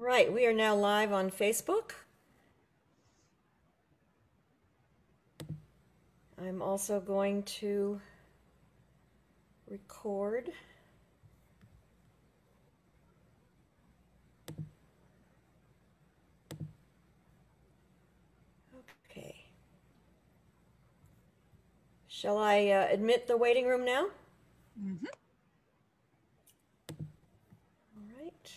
Right, we are now live on Facebook. I'm also going to record. Okay. Shall I admit the waiting room now? Mm-hmm. All right.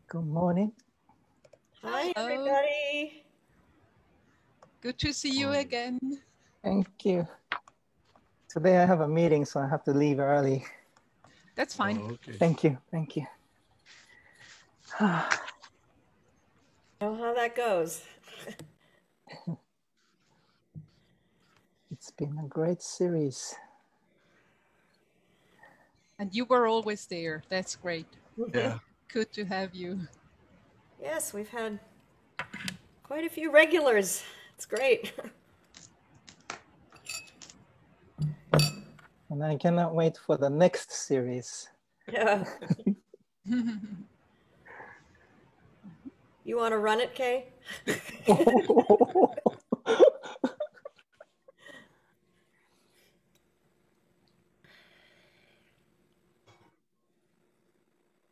Good morning. Hi, Hello. everybody. Good to see you again. Thank you. Today I have a meeting, so I have to leave early. That's fine. Oh, okay. Thank you. Thank you. Know how that goes. It's been a great series. And you were always there. That's great. Yeah. Good to have you. Yes, we've had quite a few regulars. It's great. And I cannot wait for the next series. Yeah. You want to run it, Kay?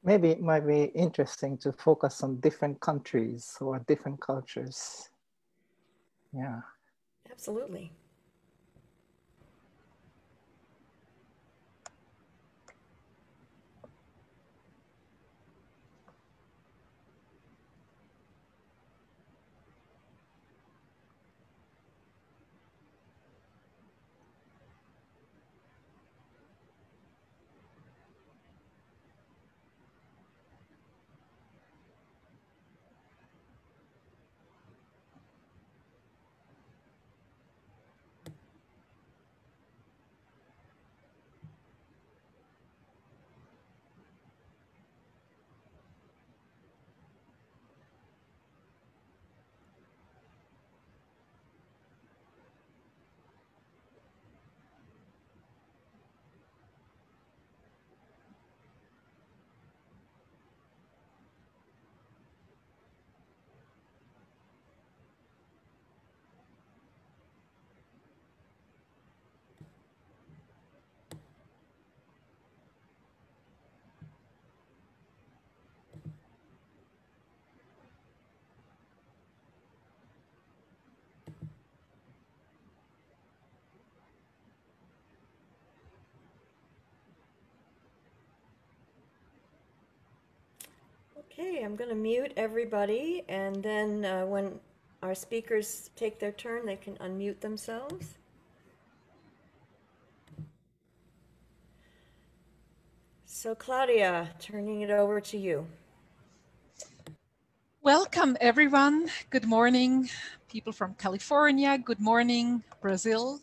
Maybe it might be interesting to focus on different countries or different cultures. Yeah. Absolutely. Okay, I'm going to mute everybody, and then when our speakers take their turn, they can unmute themselves. So Claudia, turning it over to you. Welcome, everyone. Good morning, people from California. Good morning, Brazil.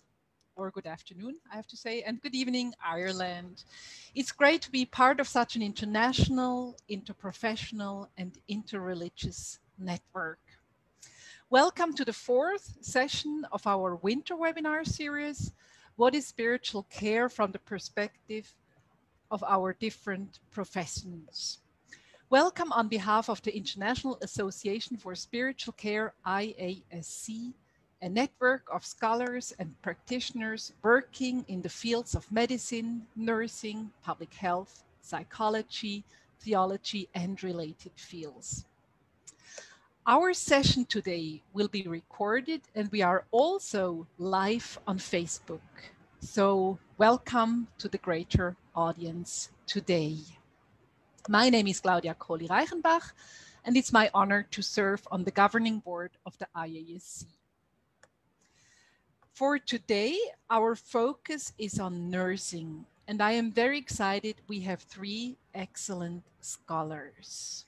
Or good afternoon, I have to say, and good evening, Ireland. It's great to be part of such an international, interprofessional, and interreligious network. Welcome to the fourth session of our winter webinar series, What is Spiritual Care from the Perspective of Our Different Professions. Welcome on behalf of the International Association for Spiritual Care, IASC, a network of scholars and practitioners working in the fields of medicine, nursing, public health, psychology, theology, and related fields. Our session today will be recorded, and we are also live on Facebook. So welcome to the greater audience today. My name is Claudia Kohli-Reichenbach, and it's my honor to serve on the governing board of the IASC. For today, our focus is on nursing, and I am very excited we have three excellent scholars.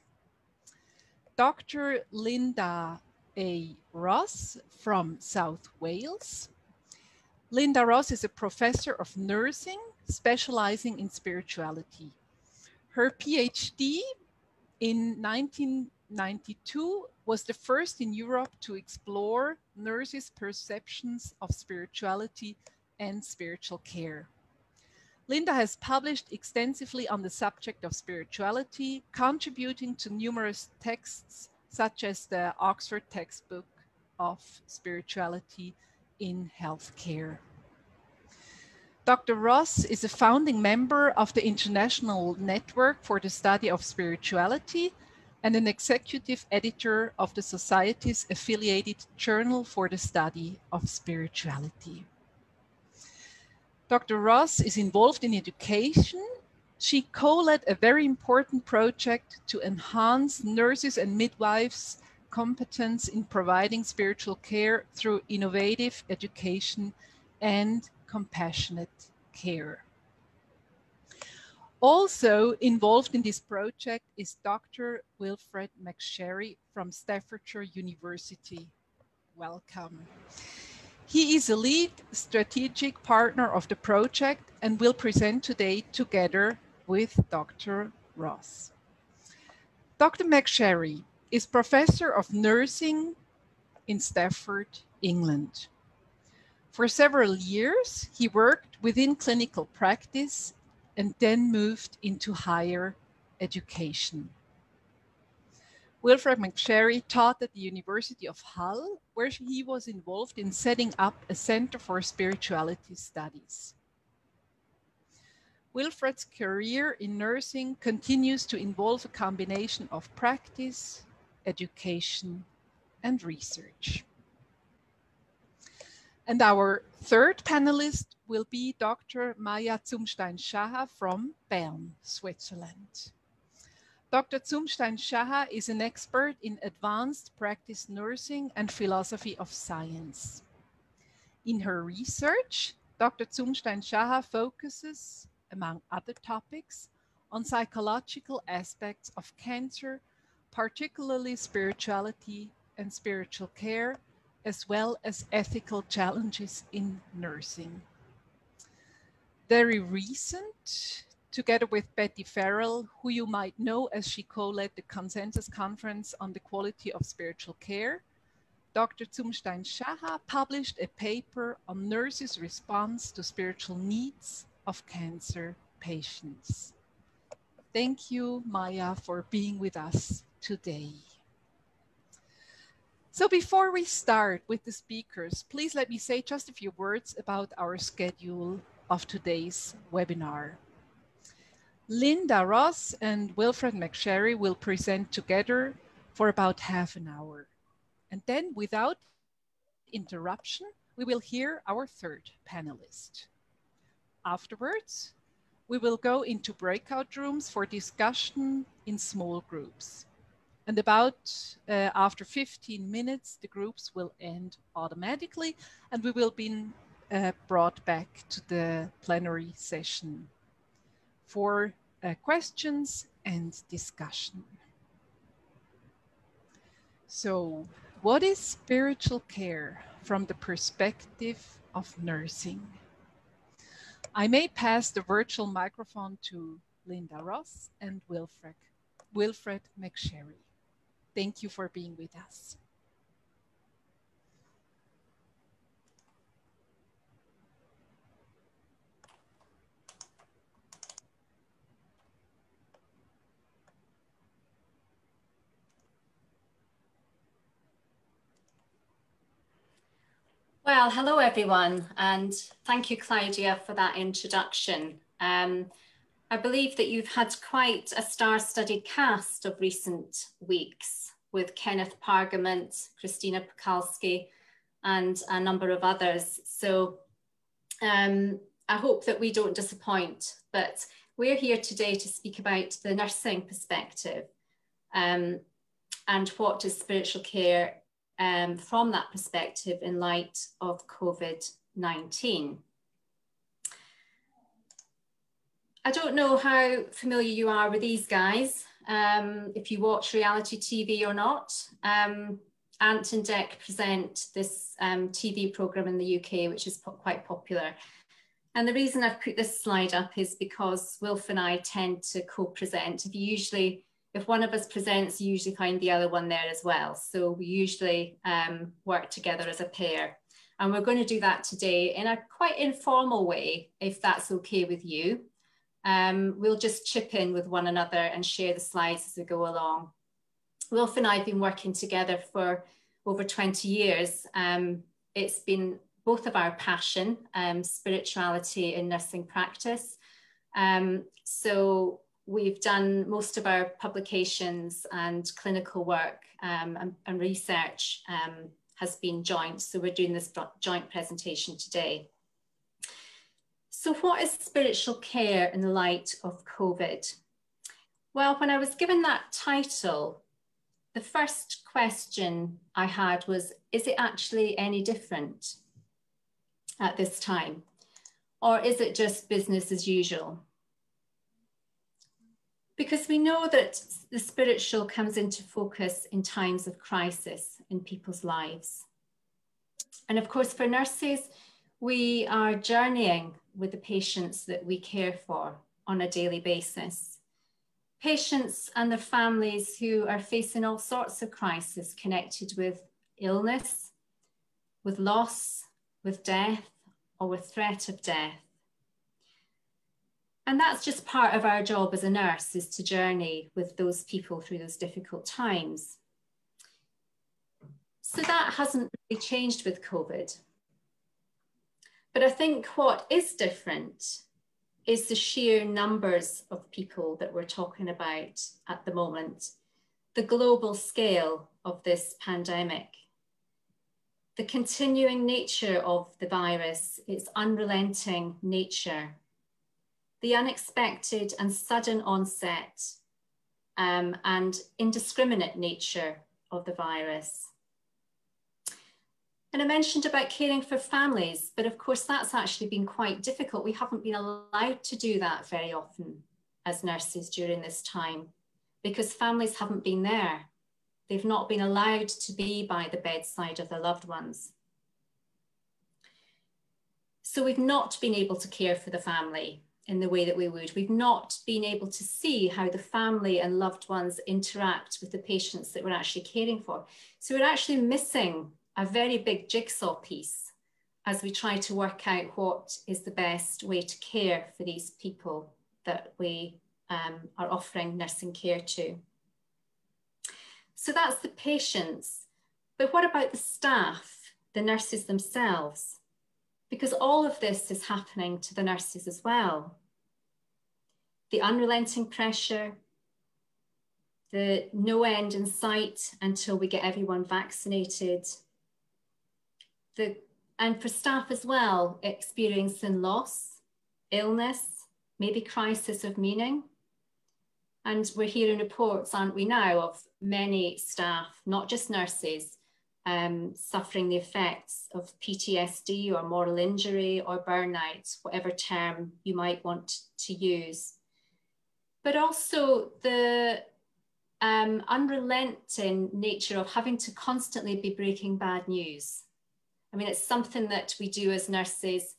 Dr. Linda A. Ross from South Wales. Linda Ross is a professor of nursing, specializing in spirituality. Her PhD In 1992 was the first in Europe to explore nurses' perceptions of spirituality and spiritual care. Linda has published extensively on the subject of spirituality, contributing to numerous texts, such as the Oxford Textbook of Spirituality in Healthcare. Dr. Ross is a founding member of the International Network for the Study of Spirituality and an executive editor of the Society's affiliated Journal for the Study of Spirituality. Dr. Ross is involved in education. She co-led a very important project to enhance nurses and midwives' competence in providing spiritual care through innovative education and compassionate care. Also involved in this project is Dr. Wilfred McSherry from Staffordshire University. Welcome. He is a lead strategic partner of the project and will present today together with Dr. Ross. Dr. McSherry is Professor of Nursing in Stafford, England. For several years, he worked within clinical practice and then moved into higher education. Wilfred McSherry taught at the University of Hull, where he was involved in setting up a Center for Spirituality Studies. Wilfred's career in nursing continues to involve a combination of practice, education, and research. And our third panelist will be Dr. Maya Zumstein-Schaha from Bern, Switzerland. Dr. Zumstein-Schaha is an expert in advanced practice nursing and philosophy of science. In her research, Dr. Zumstein-Schaha focuses, among other topics, on psychological aspects of cancer, particularly spirituality and spiritual care, as well as ethical challenges in nursing. Very recent, together with Betty Farrell, who you might know as she co-led the Consensus Conference on the Quality of Spiritual Care, Dr. Zumstein-Schaha published a paper on nurses' response to spiritual needs of cancer patients. Thank you, Maya, for being with us today. So before we start with the speakers, please let me say just a few words about our schedule of today's webinar. Linda Ross and Wilfred McSherry will present together for about half an hour. And then without interruption, we will hear our third panelist. Afterwards, we will go into breakout rooms for discussion in small groups. And about after 15 minutes, the groups will end automatically and we will be brought back to the plenary session for questions and discussion. So, what is spiritual care from the perspective of nursing? I may pass the virtual microphone to Linda Ross and Wilfred McSherry. Thank you for being with us. Well, hello everyone, and thank you, Claudia, for that introduction. I believe that you've had quite a star-studded cast of recent weeks with Kenneth Pargament, Christina Pekalski, and a number of others. So I hope that we don't disappoint, but we're here today to speak about the nursing perspective and what is spiritual care from that perspective in light of COVID-19. I don't know how familiar you are with these guys, if you watch reality TV or not. Ant and Dec present this TV program in the UK, which is quite popular. And the reason I've put this slide up is because Wilf and I tend to co-present. If you usually if one of us presents, you usually find the other one there as well. So we usually work together as a pair. And we're going to do that today in a quite informal way, if that's okay with you. We'll just chip in with one another and share the slides as we go along. Wilf and I have been working together for over 20 years. It's been both of our passion, spirituality in nursing practice. So we've done most of our publications and clinical work and research has been joint. So we're doing this joint presentation today. So what is spiritual care in the light of COVID? Well, when I was given that title, the first question I had was, is it actually any different at this time? Or is it just business as usual? Because we know that the spiritual comes into focus in times of crisis in people's lives. And of course, for nurses, we are journeying with the patients that we care for on a daily basis. Patients and their families who are facing all sorts of crises connected with illness, with loss, with death, or with threat of death. And that's just part of our job as a nurse, is to journey with those people through those difficult times. So that hasn't really changed with COVID. But I think what is different is the sheer numbers of people that we're talking about at the moment, the global scale of this pandemic, the continuing nature of the virus, its unrelenting nature, the unexpected and sudden onset and indiscriminate nature of the virus. And I mentioned about caring for families, but of course that's actually been quite difficult. We haven't been allowed to do that very often as nurses during this time because families haven't been there. They've not been allowed to be by the bedside of their loved ones. So we've not been able to care for the family in the way that we would. We've not been able to see how the family and loved ones interact with the patients that we're actually caring for. So we're actually missing a very big jigsaw piece as we try to work out what is the best way to care for these people that we are offering nursing care to. So that's the patients. But what about the staff, the nurses themselves? Because all of this is happening to the nurses as well. The unrelenting pressure, the no end in sight until we get everyone vaccinated. And for staff as well, experiencing loss, illness, maybe crisis of meaning. And we're hearing reports, aren't we now, of many staff, not just nurses, suffering the effects of PTSD or moral injury or burnout, whatever term you might want to use. But also the unrelenting nature of having to constantly be breaking bad news. I mean, it's something that we do as nurses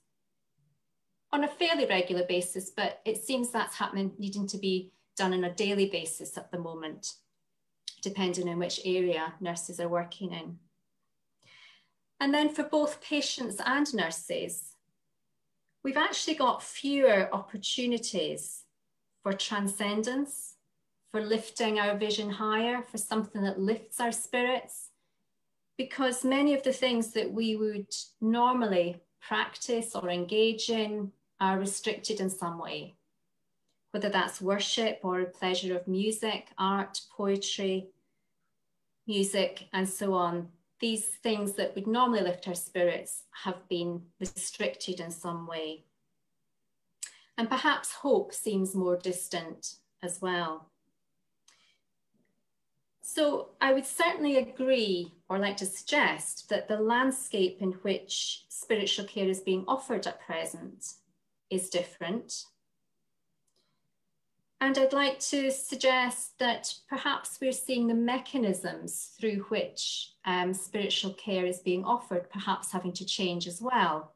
on a fairly regular basis, but it seems that's happening, needing to be done on a daily basis at the moment, depending on which area nurses are working in. And then for both patients and nurses, we've actually got fewer opportunities for transcendence, for lifting our vision higher, for something that lifts our spirits, because many of the things that we would normally practice or engage in are restricted in some way, whether that's worship or a pleasure of music, art, poetry, music, and so on. These things that would normally lift our spirits have been restricted in some way. And perhaps hope seems more distant as well. So I would certainly agree, or like to suggest, that the landscape in which spiritual care is being offered at present is different. And I'd like to suggest that perhaps we're seeing the mechanisms through which spiritual care is being offered, perhaps having to change as well.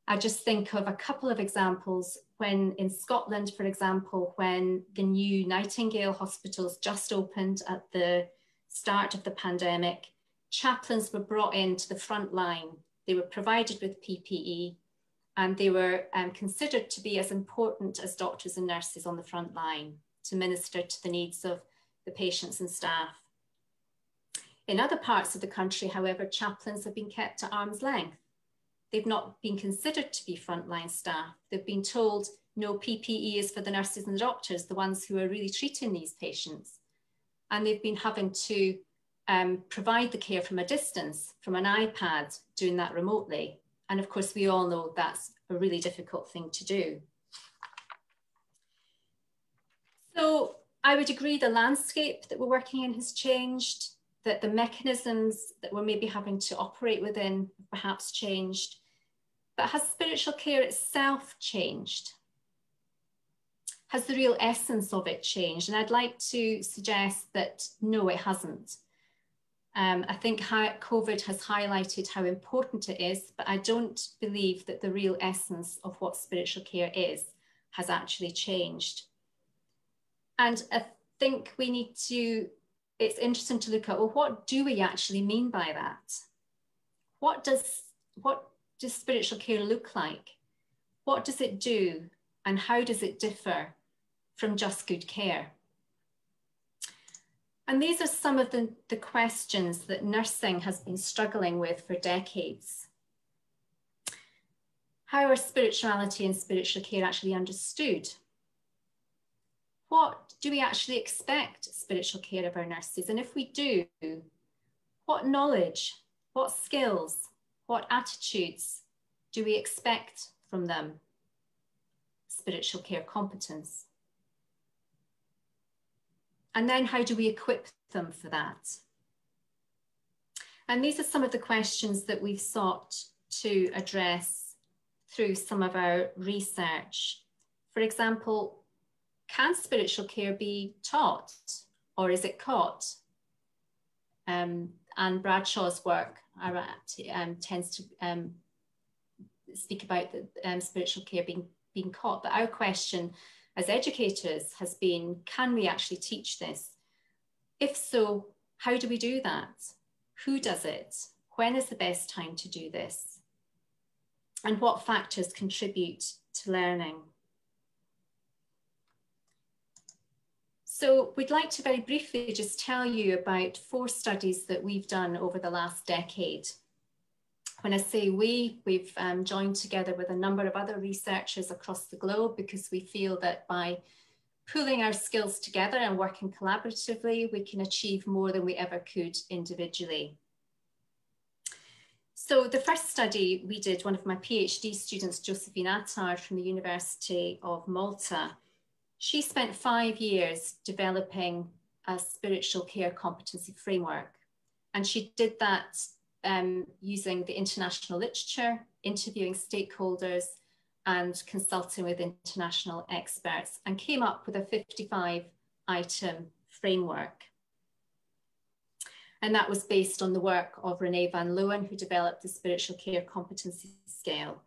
I just think of a couple of examples when in Scotland, for example, when the new Nightingale hospitals just opened at the start of the pandemic, chaplains were brought into the front line. They were provided with PPE, and they were considered to be as important as doctors and nurses on the front line to minister to the needs of the patients and staff. In other parts of the country, however, chaplains have been kept at arm's length. They've not been considered to be frontline staff. They've been told, no, PPE is for the nurses and the doctors, the ones who are really treating these patients. And they've been having to provide the care from a distance, from an iPad, doing that remotely. And of course, we all know that's a really difficult thing to do. So I would agree the landscape that we're working in has changed, that the mechanisms that we're maybe having to operate within have perhaps changed. But has spiritual care itself changed? Has the real essence of it changed? And I'd like to suggest that no, it hasn't. I think COVID has highlighted how important it is, but I don't believe that the real essence of what spiritual care is has actually changed. And I think we need to, it's interesting to look at, well, what do we actually mean by that? What does spiritual care look like? What does it do? And how does it differ from just good care? And these are some of the questions that nursing has been struggling with for decades. How are spirituality and spiritual care actually understood? What do we actually expect spiritual care of our nurses? And if we do, what knowledge, what skills, what attitudes do we expect from them? Spiritual care competence. And then how do we equip them for that? And these are some of the questions that we've sought to address through some of our research. For example, can spiritual care be taught or is it caught? Anne Bradshaw's work tends to speak about the spiritual care being caught, but our question as educators has been, can we actually teach this? If so, how do we do that? Who does it? When is the best time to do this? And what factors contribute to learning? So we'd like to very briefly just tell you about 4 studies that we've done over the last decade. When I say we've joined together with a number of other researchers across the globe because we feel that by pooling our skills together and working collaboratively, we can achieve more than we ever could individually. So the first study we did, one of my PhD students, Josephine Attard from the University of Malta, she spent 5 years developing a spiritual care competency framework. And she did that using the international literature, interviewing stakeholders, and consulting with international experts, and came up with a 55-item framework. And that was based on the work of Renee Van Leeuwen, who developed the spiritual care competency scale.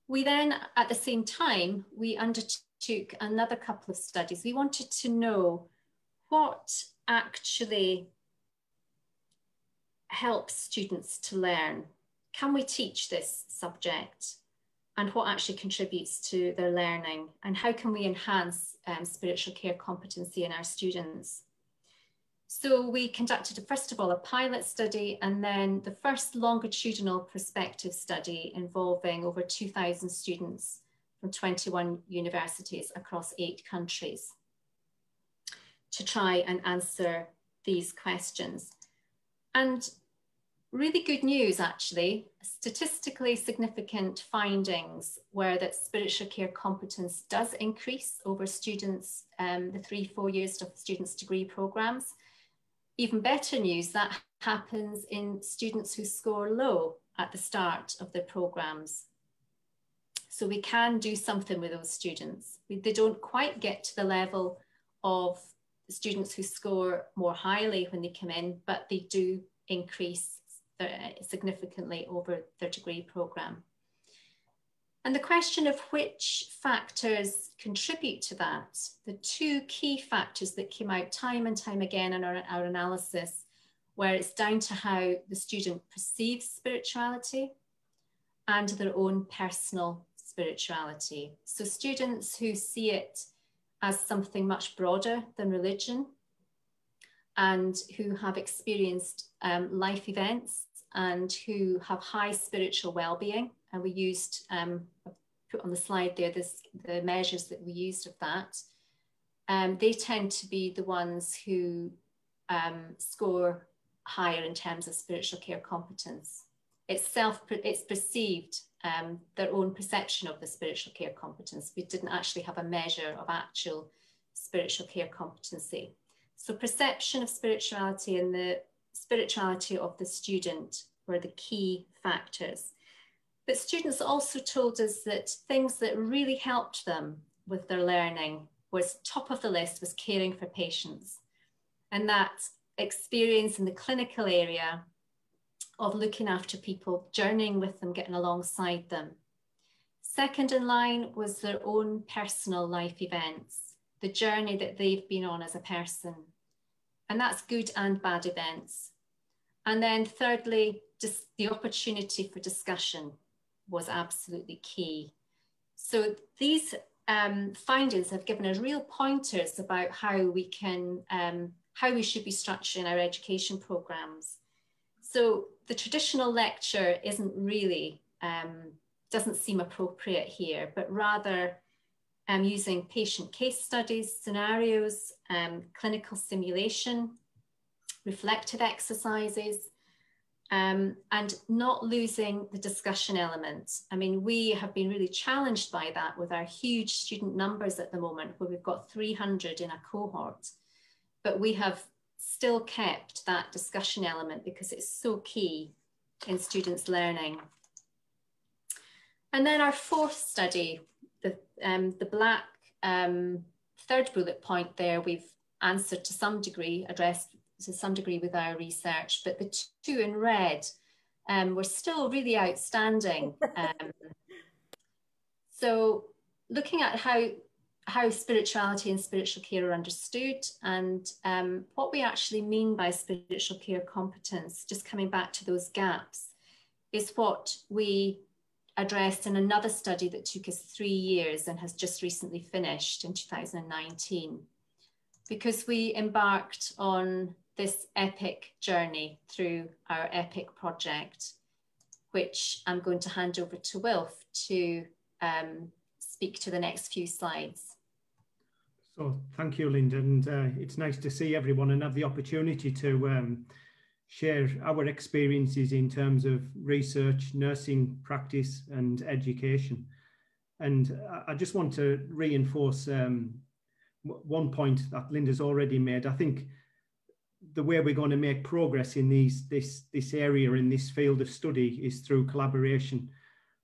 We then, at the same time, we undertook another couple of studies. We wanted to know what actually helps students to learn. Can we teach this subject? And what actually contributes to their learning? And how can we enhance spiritual care competency in our students? So we conducted, first of all, a pilot study, and then the first longitudinal prospective study involving over 2,000 students from 21 universities across 8 countries to try and answer these questions. And really good news, actually, statistically significant findings were that spiritual care competence does increase over students, the 3-4 years of students' degree programs. Even better news, that happens in students who score low at the start of their programs. So we can do something with those students. They don't quite get to the level of students who score more highly when they come in, but they do increase significantly over their degree programme. And the question of which factors contribute to that, the two key factors that came out time and time again in our analysis, where it's down to how the student perceives spirituality and their own personal spirituality. So students who see it as something much broader than religion and who have experienced life events and who have high spiritual well-being, and we used, put on the slide there, the measures that we used of that, they tend to be the ones who score higher in terms of spiritual care competence. It's perceived, their own perception of the spiritual care competence. We didn't actually have a measure of actual spiritual care competency. So perception of spirituality and the spirituality of the student were the key factors. But students also told us that things that really helped them with their learning was top of the list was caring for patients. And that experience in the clinical area of looking after people, journeying with them, getting alongside them. Second in line was their own personal life events, the journey that they've been on as a person. And that's good and bad events. And then thirdly, just the opportunity for discussion was absolutely key. So these findings have given us real pointers about how we can, how we should be structuring our education programs. So the traditional lecture isn't really, doesn't seem appropriate here, but rather using patient case studies, scenarios, clinical simulation, reflective exercises, and not losing the discussion element. I mean, we have been really challenged by that with our huge student numbers at the moment, where we've got 300 in a cohort, but we have still kept that discussion element because it's so key in students' learning. And then our fourth study, the black third bullet point there, we've answered to some degree, addressed to some degree with our research, but the two in red were still really outstanding. So looking at how spirituality and spiritual care are understood and what we actually mean by spiritual care competence, just coming back to those gaps, is what we addressed in another study that took us 3 years and has just recently finished in 2019, because we embarked on this EPIC journey through our EPIC project, which I'm going to hand over to Wilf to speak to the next few slides. So thank you, Linda, and it's nice to see everyone and have the opportunity to share our experiences in terms of research, nursing practice and education. And I just want to reinforce one point that Linda's already made. I think the way we're going to make progress in this area, in this field of study, is through collaboration,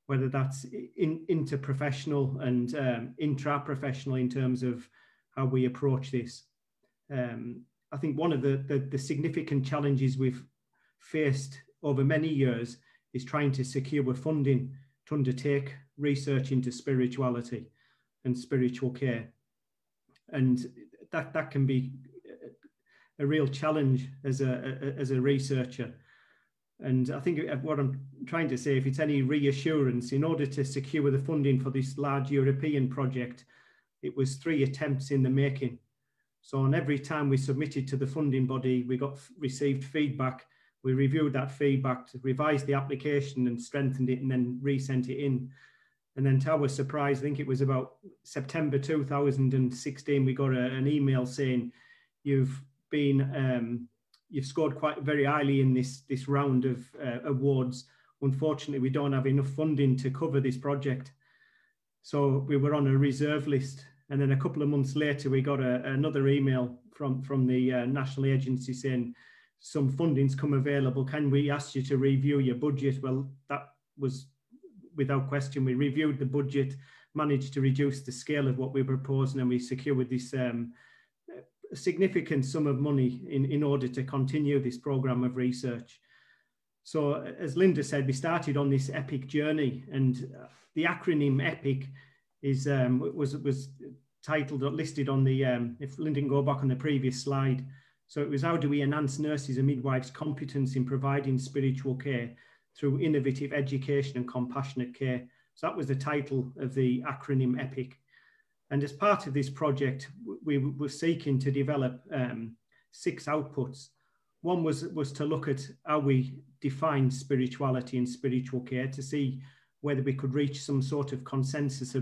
whether that's interprofessional and intra-professional in terms of how we approach this. I think one of the significant challenges we've faced over many years is trying to secure funding to undertake research into spirituality and spiritual care. And that can be a real challenge as a researcher. And I think what I'm trying to say, if it's any reassurance, in order to secure the funding for this large European project, it was 3 attempts in the making. So on every time we submitted to the funding body, we received feedback. We reviewed that feedback, revised the application and strengthened it, and then resent it in. And then to our surprise, I think it was about September 2016, we got an email saying, you've scored quite very highly in this round of awards. Unfortunately, we don't have enough funding to cover this project. So we were on a reserve list. And then a couple of months later, we got another email from the national agency saying, some funding's come available. Can we ask you to review your budget? Well, that was without question. We reviewed the budget, managed to reduce the scale of what we proposed, and we secured this significant sum of money in order to continue this program of research. So as Linda said, we started on this EPIC journey, and the acronym EPIC is was titled or listed on the, if Linda can go back on the previous slide. So it was, how do we enhance nurses and midwives' competence in providing spiritual care through innovative education and compassionate care. So that was the title of the acronym EPIC. And as part of this project, we were seeking to develop 6 outputs. One was to look at how we define spirituality and spiritual care, to see whether we could reach some sort of consensus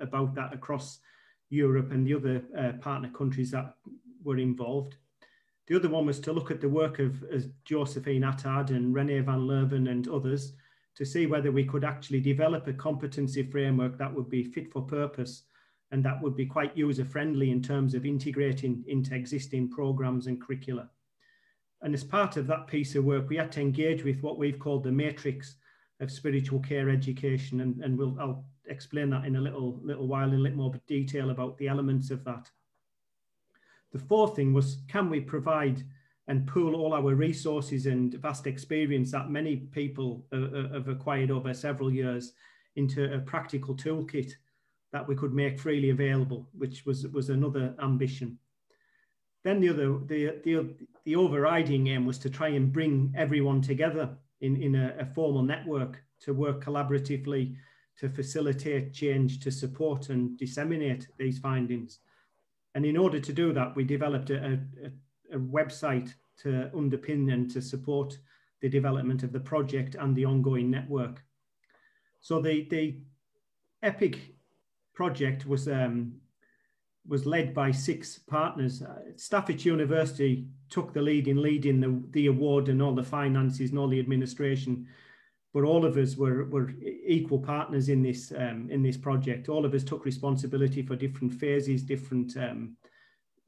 about that across Europe and the other partner countries that were involved. The other one was to look at the work of Josephine Attard and René van Leuven and others, to see whether we could actually develop a competency framework that would be fit for purpose and that would be quite user-friendly in terms of integrating into existing programs and curricula. And as part of that piece of work, we had to engage with what we've called the matrix of spiritual care education, and I'll explain that in a little while in a little more detail about the elements of that. The fourth thing was, can we provide and pool all our resources and vast experience that many people have acquired over several years into a practical toolkit that we could make freely available, which was another ambition. Then the overriding aim was to try and bring everyone together in a formal network to work collaboratively to facilitate change, to support and disseminate these findings. And in order to do that, we developed a website to underpin and to support the development of the project and the ongoing network. So the EPIC project was led by 6 partners. Stafford University took the lead in leading the award and all the finances and all the administration, but all of us were equal partners in this project. All of us took responsibility for different phases, different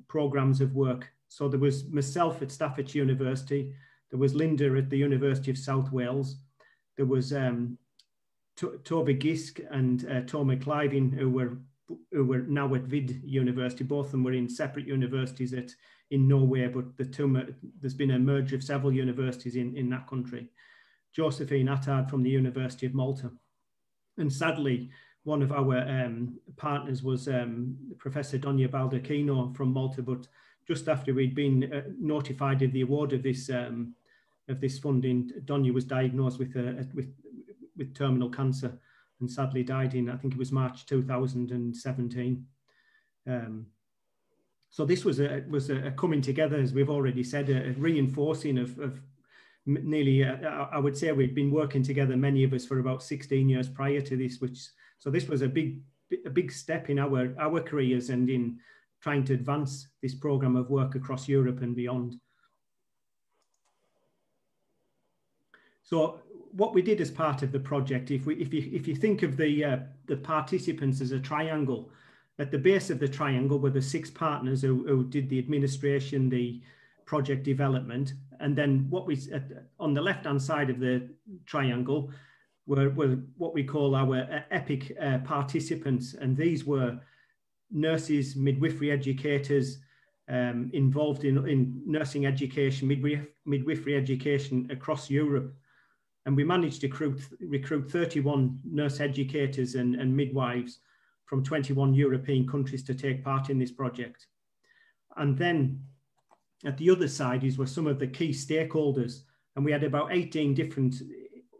programs of work. So there was myself at Stafford University, there was Linda at the University of South Wales, there was Tove Gisk and Tome Cliving, who were now at Vid University. Both of them were in separate universities in Norway, but there's been a merger of several universities in that country. Josephine Attard from the University of Malta. And sadly, one of our partners was Professor Donia Baldacchino from Malta, but just after we'd been notified of the award of this funding, Donia was diagnosed with terminal cancer and sadly died in, I think it was March 2017. So this was a coming together, as we've already said, a reinforcing of nearly, I would say we'd been working together, many of us, for about 16 years prior to this, so this was a big step in our careers and in trying to advance this program of work across Europe and beyond. So what we did as part of the project, if you think of the participants as a triangle, at the base of the triangle were the 6 partners who did the administration, the project development, and then on the left-hand side of the triangle were what we call our EPIC participants, and these were nurses, midwifery educators involved in nursing education, midwifery education across Europe. And we managed to recruit 31 nurse educators and midwives from 21 European countries to take part in this project. And then at the other side were some of the key stakeholders, and we had about 18 different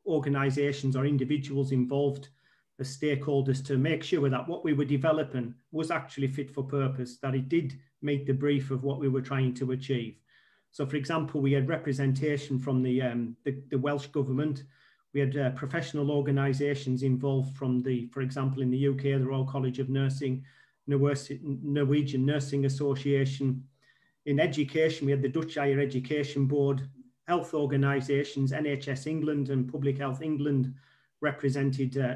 organizations or individuals involved as stakeholders to make sure that what we were developing was actually fit for purpose, that it did meet the brief of what we were trying to achieve. So, for example, we had representation from the Welsh government. We had professional organisations involved from for example, in the UK, the Royal College of Nursing, Norwegian Nursing Association. In education, we had the Dutch Higher Education Board, health organisations, NHS England and Public Health England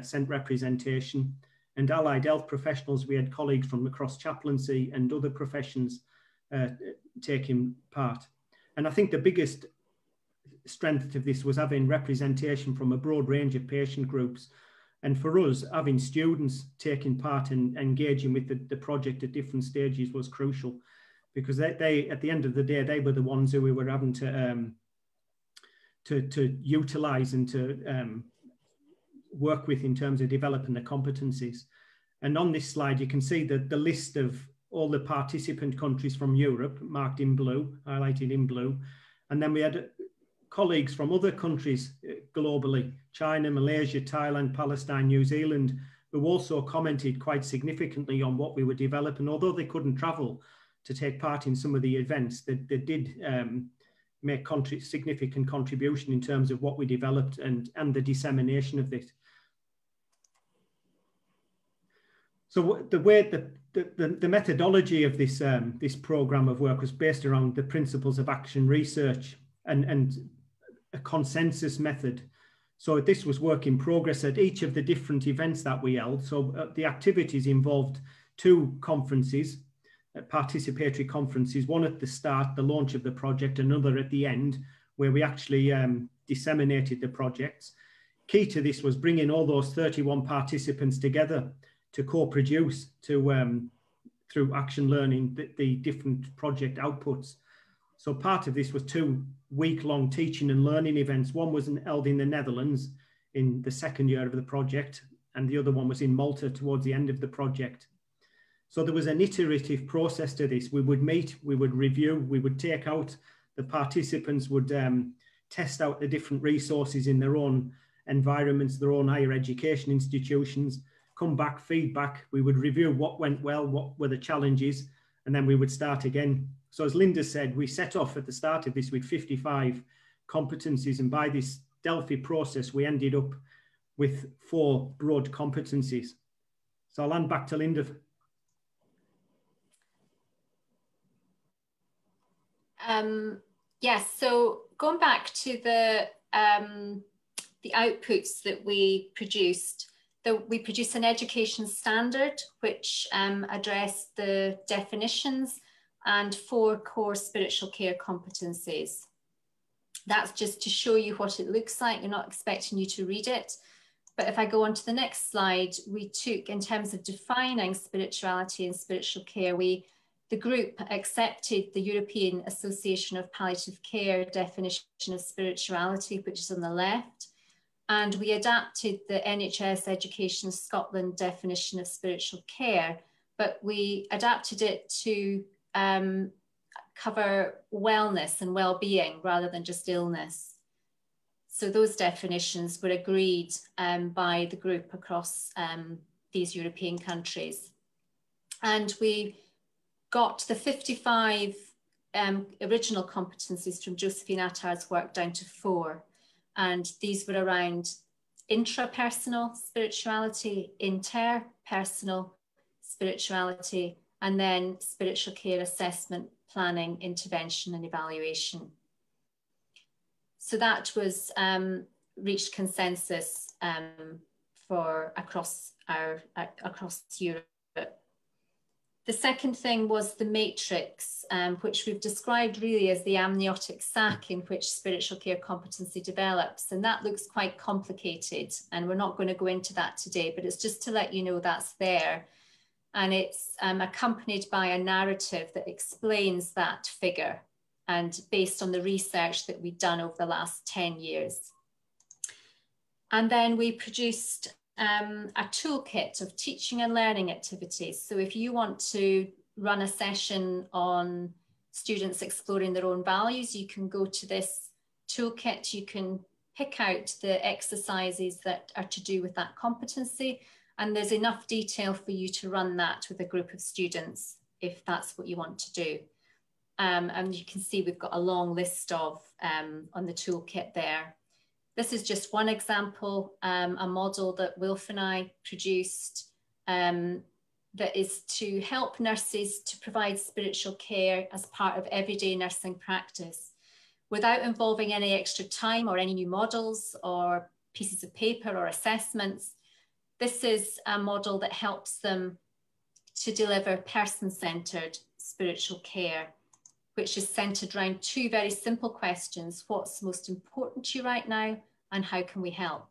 sent representation, and allied health professionals. We had colleagues from across chaplaincy and other professions taking part. And I think the biggest strength of this was having representation from a broad range of patient groups. And for us, having students taking part and engaging with the project at different stages was crucial, because they at the end of the day, they were the ones who we were having to to utilize and to work with in terms of developing the competencies. And on this slide, you can see that the list of all the participant countries from Europe, marked in blue, highlighted in blue. And then we had colleagues from other countries globally, China, Malaysia, Thailand, Palestine, New Zealand, who also commented quite significantly on what we were developing. Although they couldn't travel to take part in some of the events, they did make significant contribution in terms of what we developed and the dissemination of this. So the way the methodology of this this program of work was based around the principles of action research and a consensus method. So this was work in progress at each of the different events that we held. So the activities involved 2 conferences, participatory conferences, one at the start, the launch of the project, another at the end, where we actually disseminated the projects. Key to this was bringing all those 31 participants together to co-produce, through action learning, the different project outputs. So part of this was 2 week-long teaching and learning events. One was held in the Netherlands in the 2nd year of the project, and the other one was in Malta towards the end of the project. So there was an iterative process to this. We would meet, we would review, we would take out, the participants would test out the different resources in their own environments, their own higher education institutions, come back, feedback. We would review what went well, what were the challenges, and then we would start again. So as Linda said, we set off at the start of this with 55 competencies, and by this Delphi process, we ended up with 4 broad competencies. So I'll hand back to Linda. Yes, so going back to the outputs that we produced, we produced an education standard which addressed the definitions and 4 core spiritual care competencies. That's just to show you what it looks like. We're not expecting you to read it. But if I go on to the next slide, we took, in terms of defining spirituality and spiritual care, the group accepted the European Association of Palliative Care definition of spirituality, which is on the left. And we adapted the NHS Education Scotland definition of spiritual care, but we adapted it to cover wellness and well-being rather than just illness. So those definitions were agreed by the group across these European countries. And we got the 55 original competencies from Josephine Attar's work down to 4. And these were around intrapersonal spirituality, interpersonal spirituality, and then spiritual care assessment, planning, intervention, and evaluation. So that was reached consensus for across Europe. The second thing was the matrix, which we've described really as the amniotic sac in which spiritual care competency develops. And that looks quite complicated, and we're not going to go into that today, but it's just to let you know that's there. And it's accompanied by a narrative that explains that figure, and based on the research that we've done over the last 10 years. And then we produced a toolkit of teaching and learning activities. So if you want to run a session on students exploring their own values, you can go to this toolkit. You can pick out the exercises that are to do with that competency, and there's enough detail for you to run that with a group of students if that's what you want to do. And you can see we've got a long list of on the toolkit there. This is just one example, a model that Wilf and I produced that is to help nurses to provide spiritual care as part of everyday nursing practice without involving any extra time or any new models or pieces of paper or assessments. This is a model that helps them to deliver person-centered spiritual care, which is centered around 2 very simple questions: what's most important to you right now, and how can we help?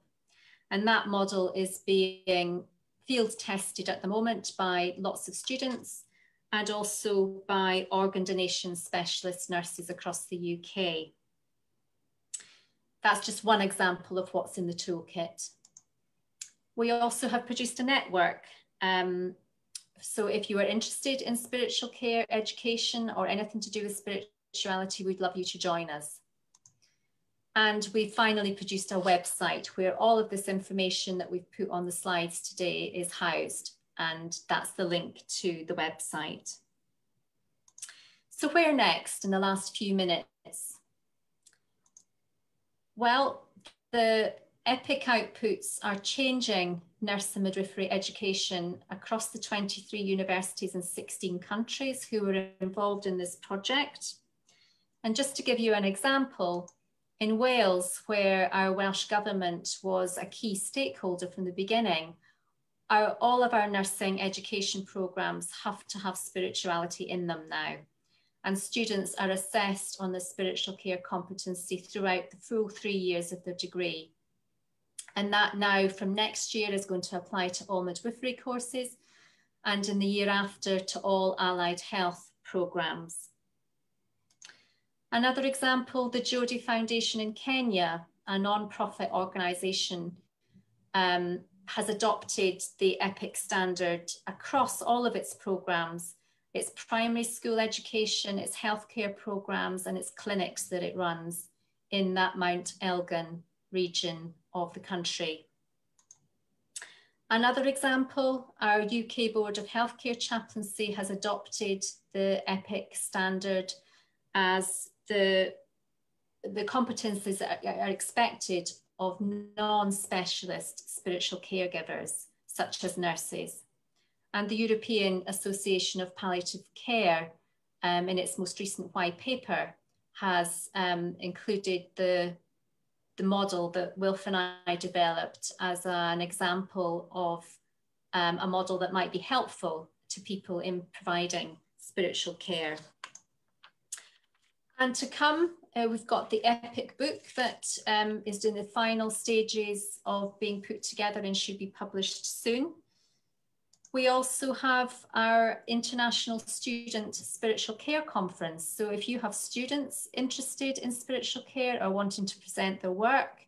And that model is being field tested at the moment by lots of students and also by organ donation specialist nurses across the UK. that's just one example of what's in the toolkit. We also have produced a network. So if you are interested in spiritual care, education, or anything to do with spirituality, we'd love you to join us. And we finally produced a website where all of this information that we've put on the slides today is housed, and that's the link to the website. So where next in the last few minutes? Well, the EPIC outputs are changing nurse and midwifery education across the 23 universities in 16 countries who were involved in this project. And just to give you an example, in Wales, where our Welsh government was a key stakeholder from the beginning, all of our nursing education programmes have to have spirituality in them now. And students are assessed on the spiritual care competency throughout the full 3 years of their degree. And that now from next year is going to apply to all midwifery courses, and in the year after to all allied health programmes. Another example, the Jodi Foundation in Kenya, a non-profit organisation, has adopted the EPIC standard across all of its programmes, its primary school education, its healthcare programmes, and its clinics that it runs in that Mount Elgin region of the country. Another example, our UK Board of Healthcare Chaplaincy has adopted the EPIC standard as the competencies that are expected of non-specialist spiritual caregivers, such as nurses. And the European Association of Palliative Care, in its most recent white paper, has included the model that Wilf and I developed as an example of a model that might be helpful to people in providing spiritual care. And to come, we've got the EPIC book that is in the final stages of being put together and should be published soon. We also have our International Student Spiritual Care Conference. So if you have students interested in spiritual care or wanting to present their work,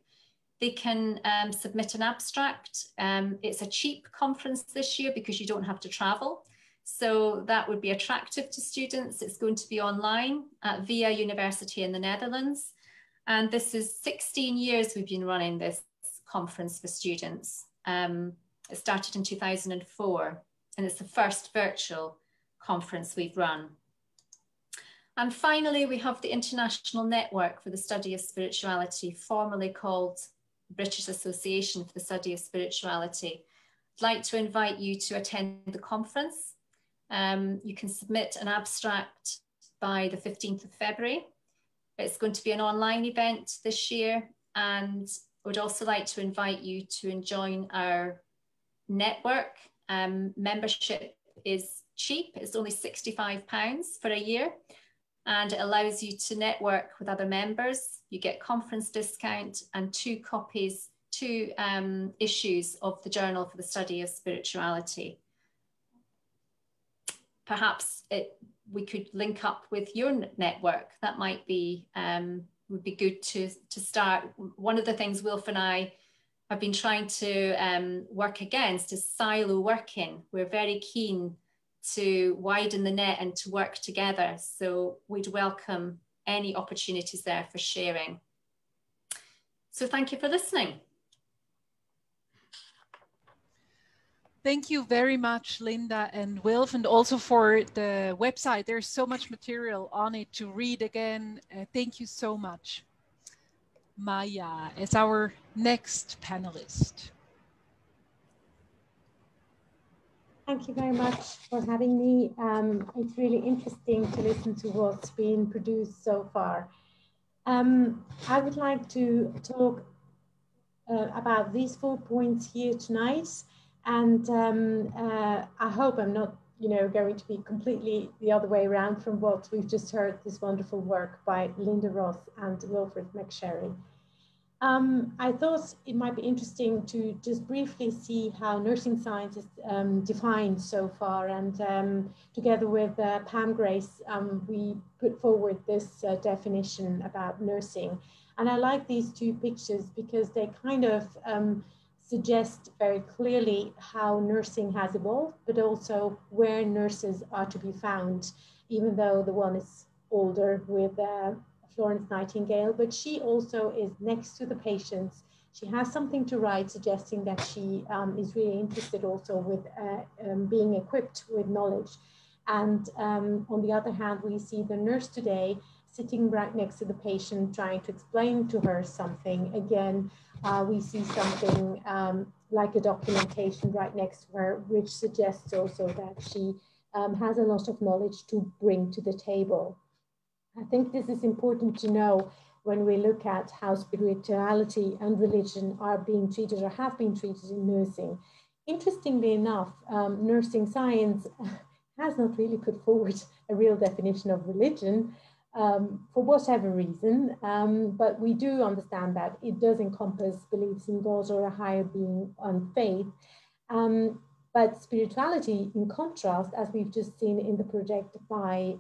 they can submit an abstract. It's a cheap conference this year because you don't have to travel. So that would be attractive to students. It's going to be online at VIA University in the Netherlands. And this is 16 years we've been running this conference for students. It started in 2004, and it's the first virtual conference we've run. And finally, we have the International Network for the Study of Spirituality, formerly called British Association for the Study of Spirituality. I'd like to invite you to attend the conference. You can submit an abstract by the 15th of February. It's going to be an online event this year, and I would also like to invite you to join our network. Membership is cheap. It's only £65 for a year, and it allows you to network with other members. You get conference discount and two issues of the Journal for the Study of Spirituality. Perhaps we could link up with your network. That might be would be good to start. One of the things Wilf and I have been trying to work against is silo working. We're very keen to widen the net and to work together. So we'd welcome any opportunities there for sharing. So thank you for listening. Thank you very much, Linda and Wilf, and also for the website. There's so much material on it to read again. Thank you so much. Maya is our next panelist. Thank you very much for having me. It's really interesting to listen to what's been produced so far. I would like to talk about these 4 points here tonight. And I hope I'm not, going to be completely the other way around from what we've just heard, this wonderful work by Linda Ross and Wilfred McSherry. I thought it might be interesting to just briefly see how nursing science is defined so far. And together with Pam Grace, we put forward this definition about nursing. And I like these two pictures because they kind of suggest very clearly how nursing has evolved, but also where nurses are to be found, even though the one is older with Florence Nightingale, but she also is next to the patients. She has something to write, suggesting that she is really interested also with being equipped with knowledge. And on the other hand, we see the nurse today sitting right next to the patient, trying to explain to her something. Again, we see something like a documentation right next to her, which suggests also that she has a lot of knowledge to bring to the table. I think this is important to know when we look at how spirituality and religion are being treated or have been treated in nursing. Interestingly enough, nursing science has not really put forward a real definition of religion for whatever reason, but we do understand that it does encompass beliefs in God or a higher being and faith. But spirituality, in contrast, as we've just seen in the project by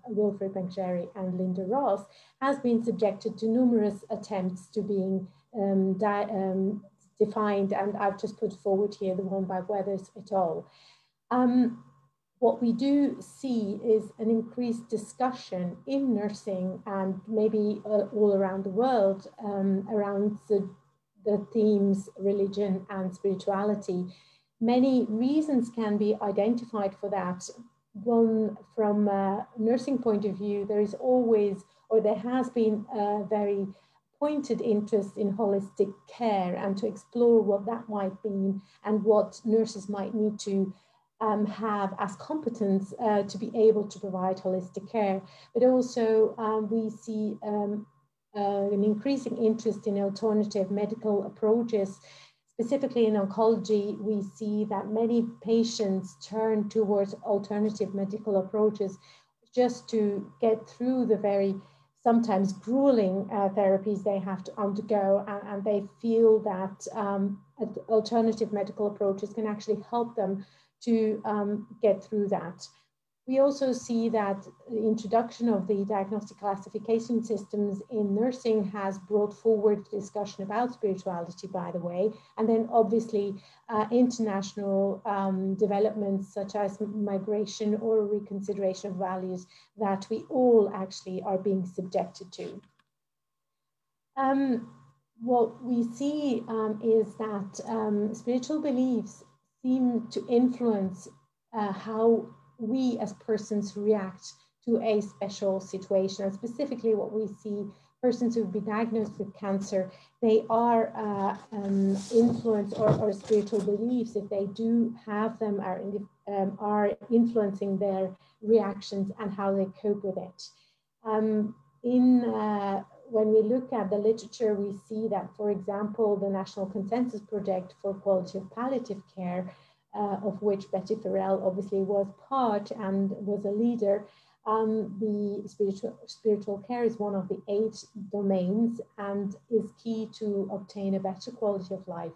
Wilfred McGerry and Linda Ross, has been subjected to numerous attempts to being defined, and I've just put forward here the one by Weathers et al. What we do see is an increased discussion in nursing and maybe all around the world around the themes religion and spirituality. Many reasons can be identified for that. One, from a nursing point of view, there is always, or there has been a very pointed interest in holistic care and to explore what that might mean and what nurses might need to have as competence to be able to provide holistic care. But also we see an increasing interest in alternative medical approaches. Specifically in oncology, we see that many patients turn towards alternative medical approaches just to get through the very sometimes grueling therapies they have to undergo, and they feel that alternative medical approaches can actually help them to get through that. We also see that the introduction of the diagnostic classification systems in nursing has brought forward discussion about spirituality, by the way, and then obviously international developments such as migration or reconsideration of values that we all actually are being subjected to. What we see is that spiritual beliefs seem to influence how we as persons react to a special situation. And specifically what we see, persons who've been diagnosed with cancer, they are influenced, or spiritual beliefs, if they do have them, are influencing their reactions and how they cope with it. When we look at the literature, we see that, for example, the National Consensus Project for Quality of Palliative Care, of which Betty Farrell obviously was part and was a leader. The spiritual care is one of the 8 domains and is key to obtain a better quality of life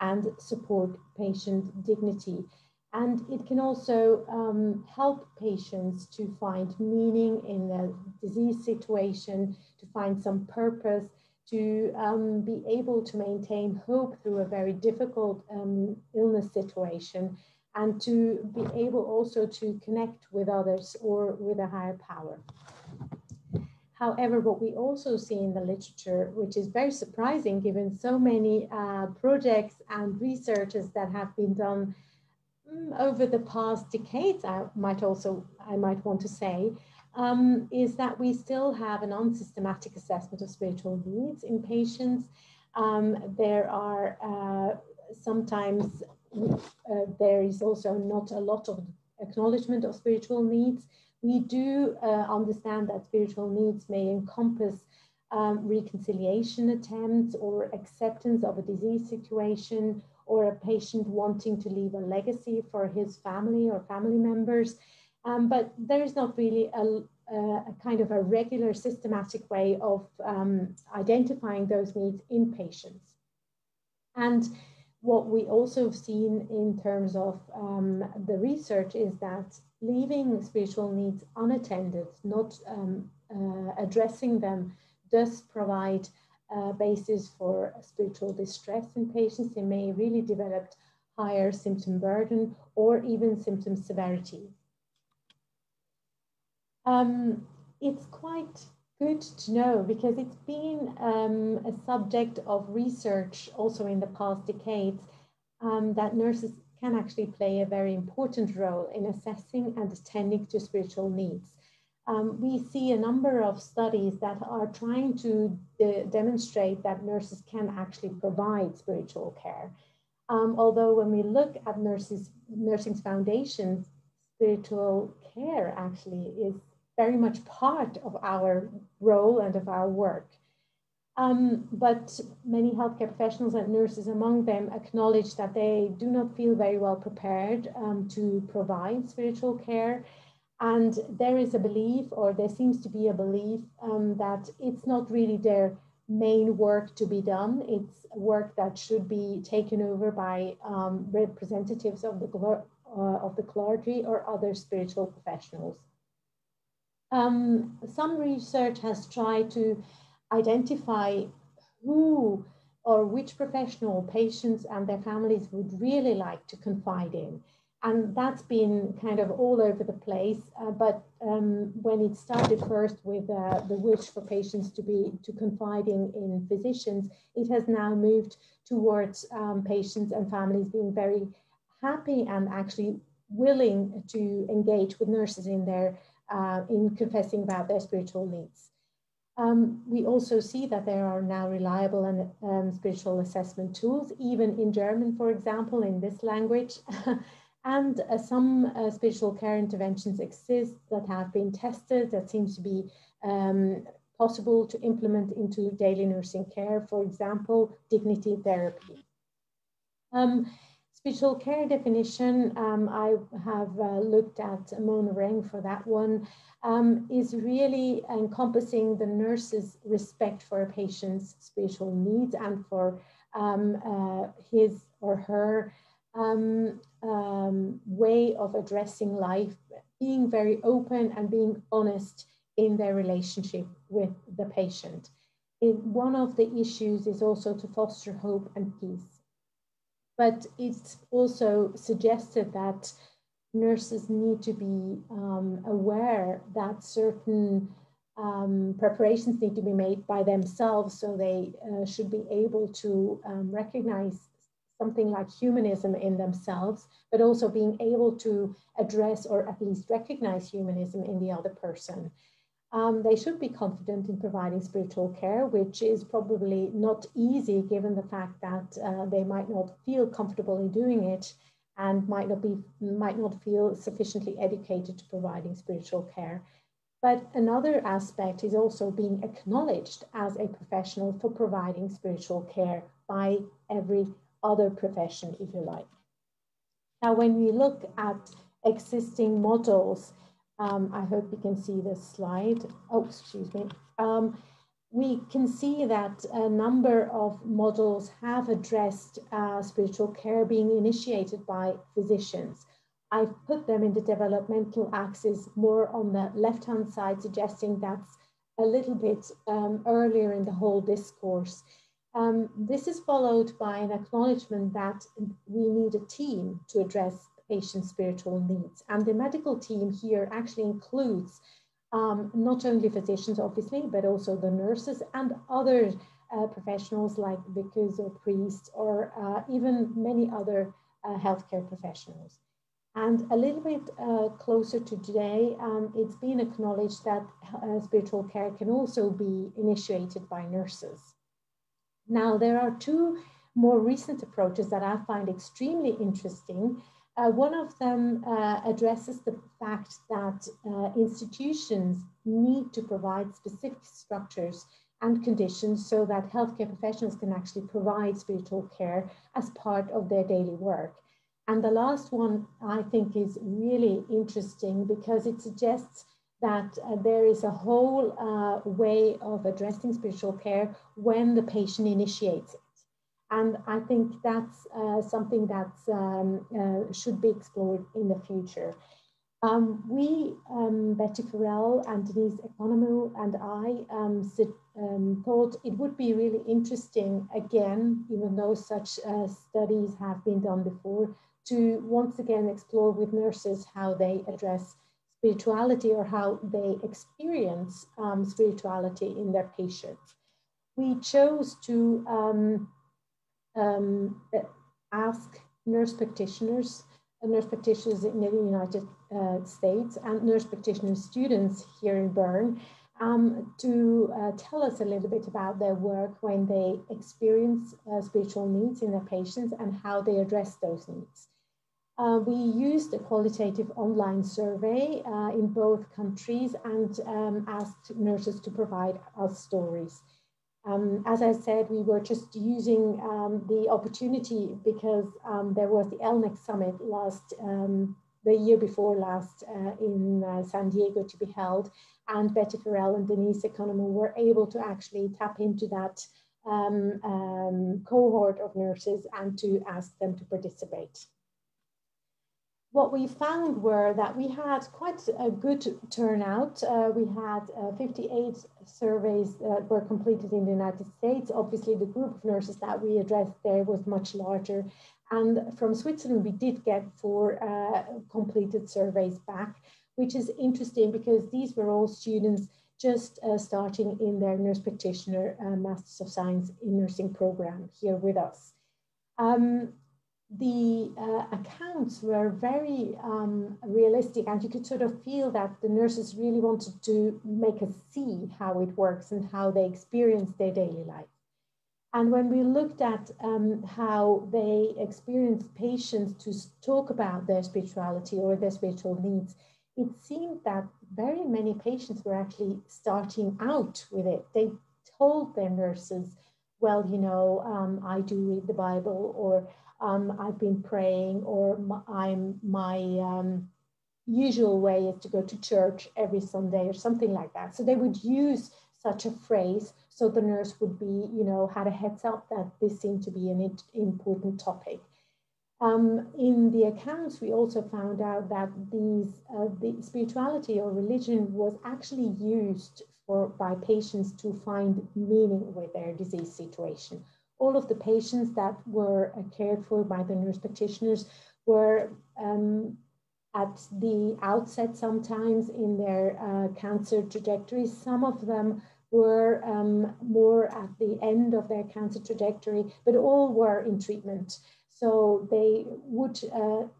and support patient dignity. And it can also help patients to find meaning in a disease situation, to find some purpose, to be able to maintain hope through a very difficult illness situation, and to be able also to connect with others or with a higher power. However, what we also see in the literature, which is very surprising given so many projects and researches that have been done over the past decades, I might want to say, is that we still have an unsystematic assessment of spiritual needs in patients. There are sometimes there is also not a lot of acknowledgement of spiritual needs. We do understand that spiritual needs may encompass reconciliation attempts or acceptance of a disease situation, or a patient wanting to leave a legacy for his family or family members. But there is not really a kind of a regular systematic way of identifying those needs in patients. And what we also have seen in terms of the research is that leaving spiritual needs unattended, not addressing them, does provide a basis for spiritual distress in patients. They may really develop higher symptom burden or even symptom severity. It's quite good to know because it's been a subject of research also in the past decades that nurses can actually play a very important role in assessing and attending to spiritual needs. We see a number of studies that are trying to demonstrate that nurses can actually provide spiritual care. Although when we look at Nursing's Foundation, spiritual care actually is very much part of our role and of our work. But many healthcare professionals and nurses among them acknowledge that they do not feel very well prepared to provide spiritual care. And there is a belief, or there seems to be a belief, that it's not really their main work to be done. It's work that should be taken over by representatives of the clergy or other spiritual professionals. Some research has tried to identify who or which professional patients and their families would really like to confide in. And that's been kind of all over the place. But when it started first with the wish for patients to confide in physicians, it has now moved towards patients and families being very happy and actually willing to engage with nurses in confessing about their spiritual needs. We also see that there are now reliable and spiritual assessment tools, even in German, for example, in this language. And some spiritual care interventions exist that have been tested, that seems to be possible to implement into daily nursing care, for example, dignity therapy. Spiritual care definition, I have looked at Mona Reng for that one, is really encompassing the nurse's respect for a patient's spiritual needs and for his or her way of addressing life, being very open and being honest in their relationship with the patient. One of the issues is also to foster hope and peace. But it's also suggested that nurses need to be aware that certain preparations need to be made by themselves, so they should be able to recognize something like humanism in themselves, but also being able to address or at least recognize humanism in the other person. They should be confident in providing spiritual care, which is probably not easy given the fact that they might not feel comfortable in doing it and might not feel sufficiently educated to providing spiritual care. But another aspect is also being acknowledged as a professional for providing spiritual care by every other profession, if you like. Now, when we look at existing models, I hope you can see this slide. Oh, excuse me. We can see that a number of models have addressed spiritual care being initiated by physicians. I've put them in the developmental axis more on the left-hand side, suggesting that's a little bit earlier in the whole discourse. This is followed by an acknowledgement that we need a team to address patients' spiritual needs. And the medical team here actually includes not only physicians, obviously, but also the nurses and other professionals like vicars or priests or even many other healthcare professionals. And a little bit closer to today, it's been acknowledged that spiritual care can also be initiated by nurses. Now, there are two more recent approaches that I find extremely interesting. One of them addresses the fact that institutions need to provide specific structures and conditions so that healthcare professionals can actually provide spiritual care as part of their daily work. And the last one I think is really interesting because it suggests that there is a whole way of addressing spiritual care when the patient initiates it. And I think that's something that should be explored in the future. Betty Farrell and Denise Economou and I thought it would be really interesting, again, even though such studies have been done before, to once again explore with nurses how they address spirituality or how they experience spirituality in their patients. We chose to ask nurse practitioners in the United States and nurse practitioner students here in Bern to tell us a little bit about their work when they experience spiritual needs in their patients and how they address those needs. We used a qualitative online survey in both countries and asked nurses to provide us stories. As I said, we were just using the opportunity because there was the LNEC summit the year before last in San Diego to be held, and Betty Farrell and Denise Economou were able to actually tap into that cohort of nurses and to ask them to participate. What we found were that we had quite a good turnout. We had 58 surveys that were completed in the United States. Obviously, the group of nurses that we addressed there was much larger. And from Switzerland, we did get 4 completed surveys back, which is interesting because these were all students just starting in their nurse practitioner Masters of Science in Nursing program here with us. The accounts were very realistic, and you could sort of feel that the nurses really wanted to make us see how it works and how they experience their daily life. And when we looked at how they experience patients to talk about their spirituality or their spiritual needs, it seemed that very many patients were actually starting out with it. They told their nurses, well, you know, I do read the Bible, or I've been praying, or my usual way is to go to church every Sunday or something like that. So they would use such a phrase so the nurse would be, you know, had a heads up that this seemed to be an important topic. In the accounts, we also found out that the spirituality or religion was actually used by patients to find meaning with their disease situation. All of the patients that were cared for by the nurse practitioners were at the outset sometimes in their cancer trajectory. Some of them were more at the end of their cancer trajectory, but all were in treatment. So they would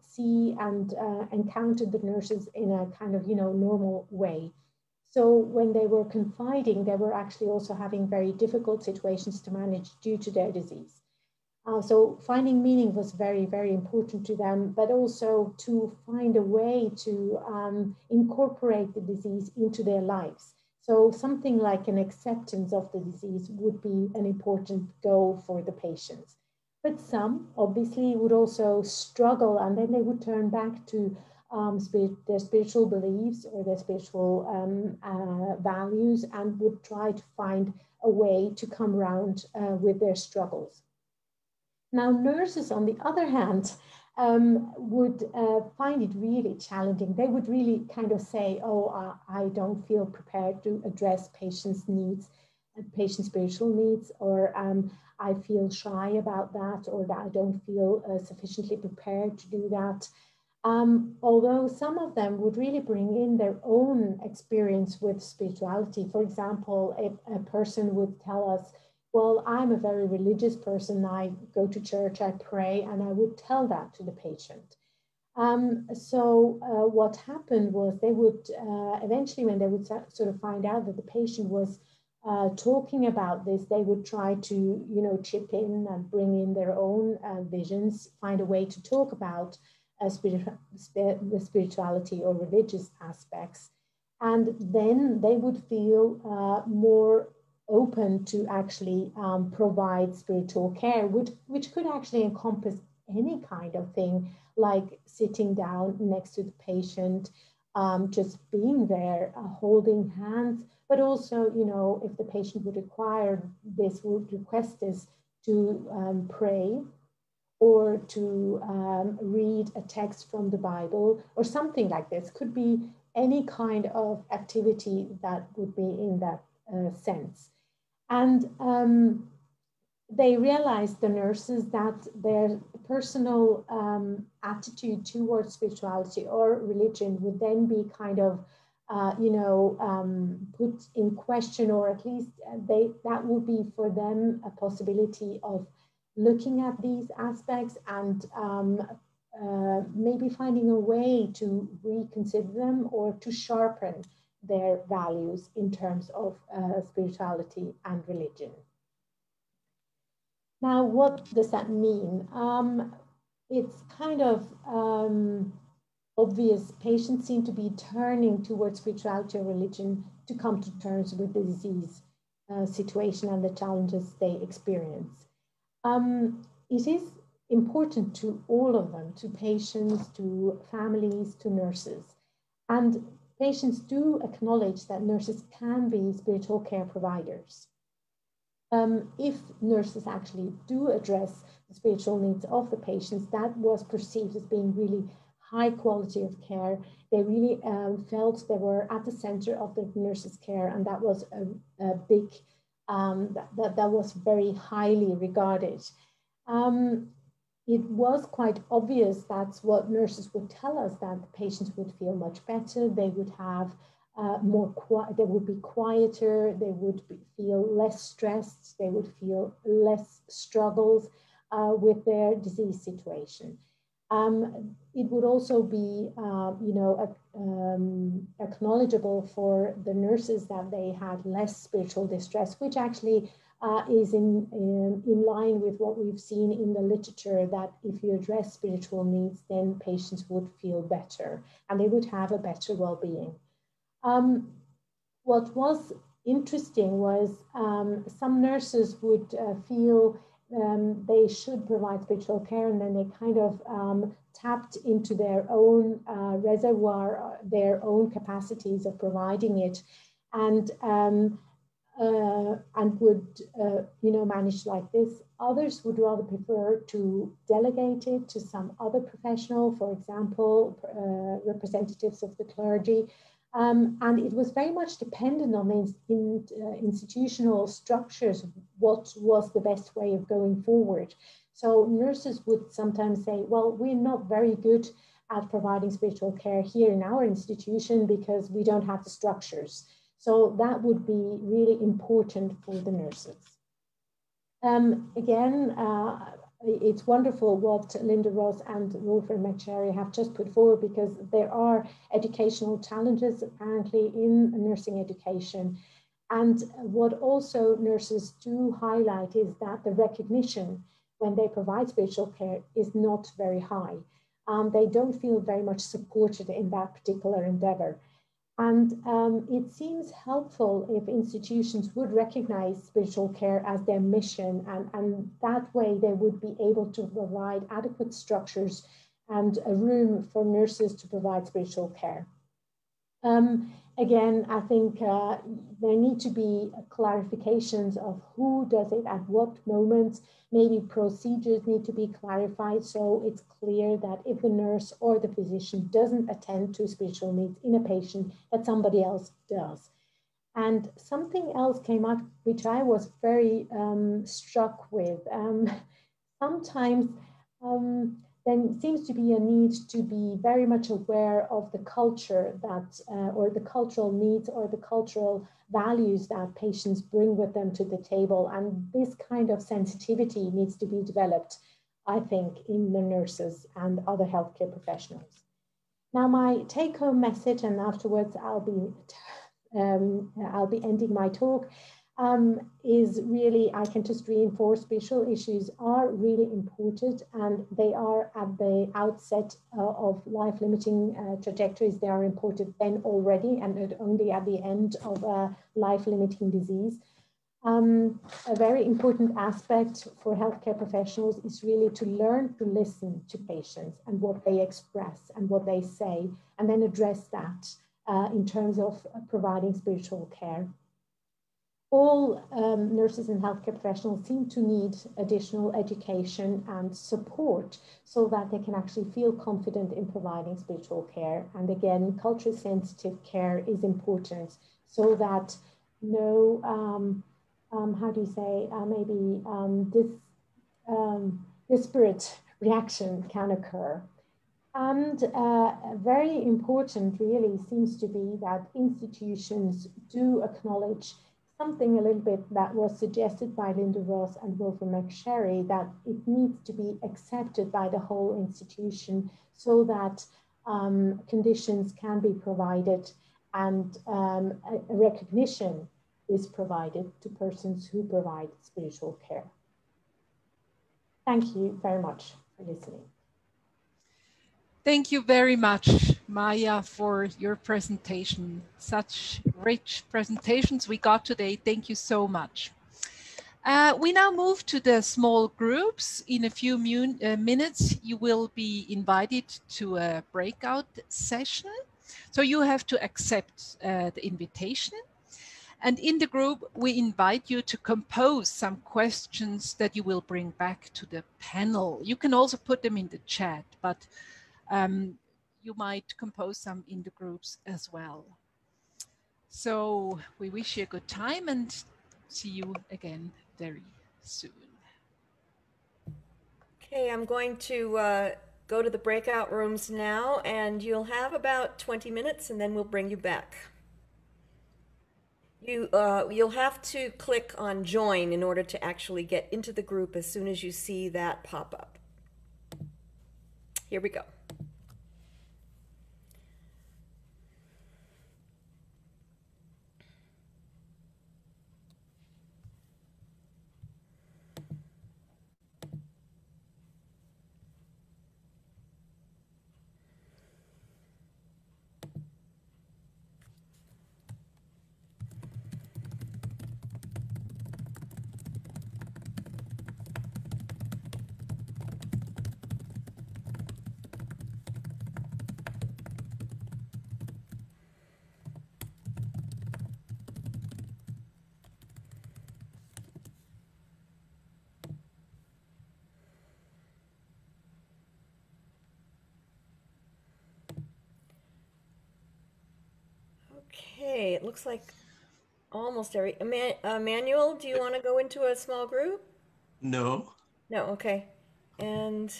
see and encounter the nurses in a kind of, you know, normal way. So when they were confiding, they were actually also having very difficult situations to manage due to their disease. So finding meaning was very, very important to them, but also to find a way to incorporate the disease into their lives. So something like an acceptance of the disease would be an important goal for the patients. But some obviously would also struggle, and then they would turn back to their spiritual beliefs or their spiritual values, and would try to find a way to come around with their struggles. Now, nurses, on the other hand, would find it really challenging. They would really kind of say, oh, I don't feel prepared to address patients' needs, patients' spiritual needs, or I feel shy about that, or that I don't feel sufficiently prepared to do that. Although some of them would really bring in their own experience with spirituality. For example, if a person would tell us, well, I'm a very religious person, I go to church, I pray, and I would tell that to the patient. What happened was they would eventually, when they would sort of find out that the patient was talking about this, they would try to, you know, chip in and bring in their own visions, find a way to talk about the spirituality or religious aspects. And then they would feel more open to actually provide spiritual care, which could actually encompass any kind of thing, like sitting down next to the patient, just being there, holding hands, but also, you know, if the patient would require this, would request this, to pray or to read a text from the Bible or something like this. Could be any kind of activity that would be in that sense. And they realized, the nurses, that their personal attitude towards spirituality or religion would then be kind of, put in question, or at least that would be for them a possibility of looking at these aspects and maybe finding a way to reconsider them or to sharpen their values in terms of spirituality and religion. Now, what does that mean? It's kind of obvious. Patients seem to be turning towards spirituality or religion to come to terms with the disease situation and the challenges they experience. It is important to all of them, to patients, to families, to nurses. And patients do acknowledge that nurses can be spiritual care providers. If nurses actually do address the spiritual needs of the patients, that was perceived as being really high quality of care. They really felt they were at the center of the nurses' care, and that was a big, that was very highly regarded. It was quite obvious, that's what nurses would tell us, that the patients would feel much better. They would have they would be quieter, they would feel less stressed, they would feel less struggles with their disease situation. It would also be, acknowledgeable for the nurses that they had less spiritual distress, which actually is in line with what we've seen in the literature, that if you address spiritual needs, then patients would feel better and they would have a better well-being. What was interesting was some nurses would feel they should provide spiritual care, and then they kind of tapped into their own reservoir, their own capacities of providing it, and would manage like this. Others would rather prefer to delegate it to some other professional, for example, representatives of the clergy. And it was very much dependent on the institutional structures, what was the best way of going forward. So nurses would sometimes say, well, we're not very good at providing spiritual care here in our institution because we don't have the structures. So that would be really important for the nurses. It's wonderful what Linda Ross and Wilfred McSherry have just put forward, because there are educational challenges apparently in nursing education. And what also nurses do highlight is that the recognition when they provide spiritual care is not very high. They don't feel very much supported in that particular endeavor. And it seems helpful if institutions would recognize spiritual care as their mission, and that way they would be able to provide adequate structures and a room for nurses to provide spiritual care. Again, I think there need to be clarifications of who does it at what moment. Maybe procedures need to be clarified, so it's clear that if the nurse or the physician doesn't attend to spiritual needs in a patient, that somebody else does. And something else came up, which I was very struck with. Sometimes there seems to be a need to be very much aware of the culture that, or the cultural needs or the cultural values that patients bring with them to the table. And this kind of sensitivity needs to be developed, I think, in the nurses and other healthcare professionals. Now, my take-home message, and afterwards I'll be ending my talk, is really, I can just reinforce, spiritual issues are really important, and they are at the outset of life-limiting trajectories. They are important then already, and not only at the end of a life-limiting disease. A very important aspect for healthcare professionals is really to learn to listen to patients and what they express and what they say, and then address that in terms of providing spiritual care. All nurses and healthcare professionals seem to need additional education and support so that they can actually feel confident in providing spiritual care. And again, culturally sensitive care is important so that no, how do you say, disparate reaction can occur. And very important really seems to be that institutions do acknowledge something a little bit that was suggested by Linda Ross and Wilfred McSherry, that it needs to be accepted by the whole institution so that conditions can be provided and a recognition is provided to persons who provide spiritual care. Thank you very much for listening. Thank you very much, Maya, for your presentation. Such rich presentations we got today. Thank you so much. We now move to the small groups. In a few minutes, you will be invited to a breakout session. So you have to accept the invitation. And in the group, we invite you to compose some questions that you will bring back to the panel. You can also put them in the chat, but you might compose some in the groups as well. So we wish you a good time and see you again very soon. Okay, I'm going to go to the breakout rooms now, and you'll have about 20 minutes and then we'll bring you back. You'll have to click on join in order to actually get into the group as soon as you see that pop up. Here we go. Okay, it looks like almost every... Manuel, do you want to go into a small group? No. No, okay. And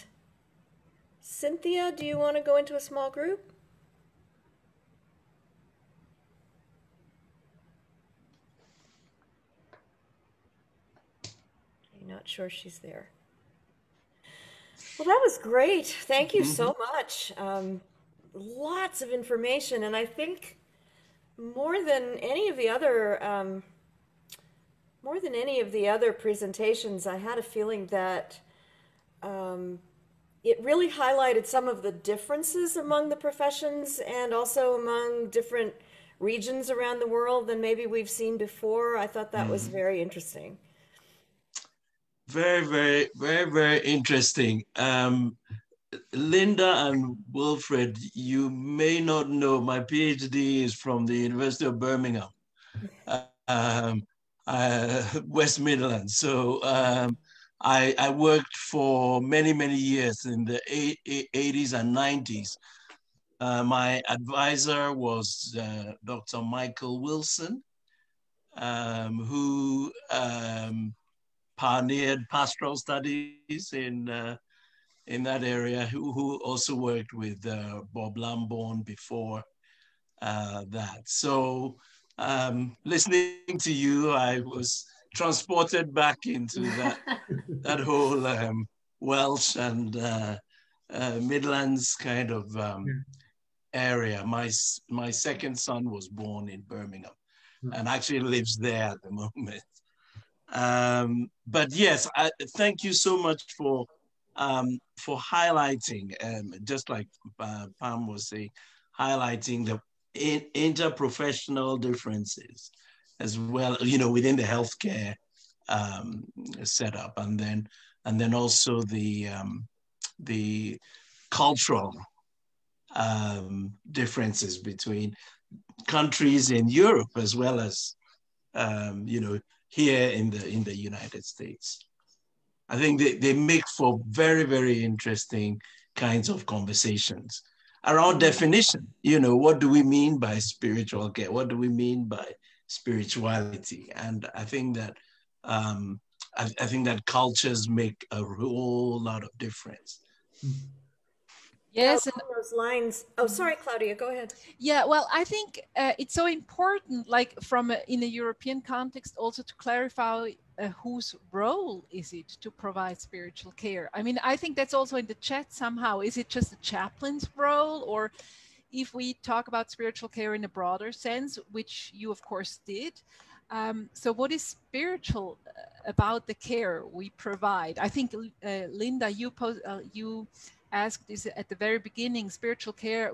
Cynthia, do you want to go into a small group? I'm not sure she's there. Well, that was great. Thank you so much. Lots of information, and I think more than any of the other presentations, I had a feeling that it really highlighted some of the differences among the professions and also among different regions around the world than maybe we've seen before. I thought that was very interesting. Very, very, very, very interesting. Linda and Wilfred, you may not know, my PhD is from the University of Birmingham, West Midlands. So I worked for many, many years in the 80s and 90s. My advisor was Dr. Michael Wilson, who pioneered pastoral studies in that area, who also worked with Bob Lamborn before that. So listening to you, I was transported back into that whole Welsh and Midlands kind of area. My second son was born in Birmingham and actually lives there at the moment. But yes, thank you so much for highlighting, just like Pam was saying, highlighting the interprofessional differences as well, you know, within the healthcare setup, and then also the cultural differences between countries in Europe as well as you know, here in the United States. I think they make for very, very interesting kinds of conversations around definition. You know, what do we mean by spiritual care? What do we mean by spirituality? And I think that I think that cultures make a whole lot of difference. Yes, along those lines. Oh, sorry, Claudia, go ahead. yeah, well, I think it's so important, like in a European context, also to clarify whose role is it to provide spiritual care. I mean, I think that's also in the chat somehow. Is it just the chaplain's role, or if we talk about spiritual care in a broader sense, which you of course did? So what is spiritual about the care we provide? I think Linda, you asked this at the very beginning, spiritual care,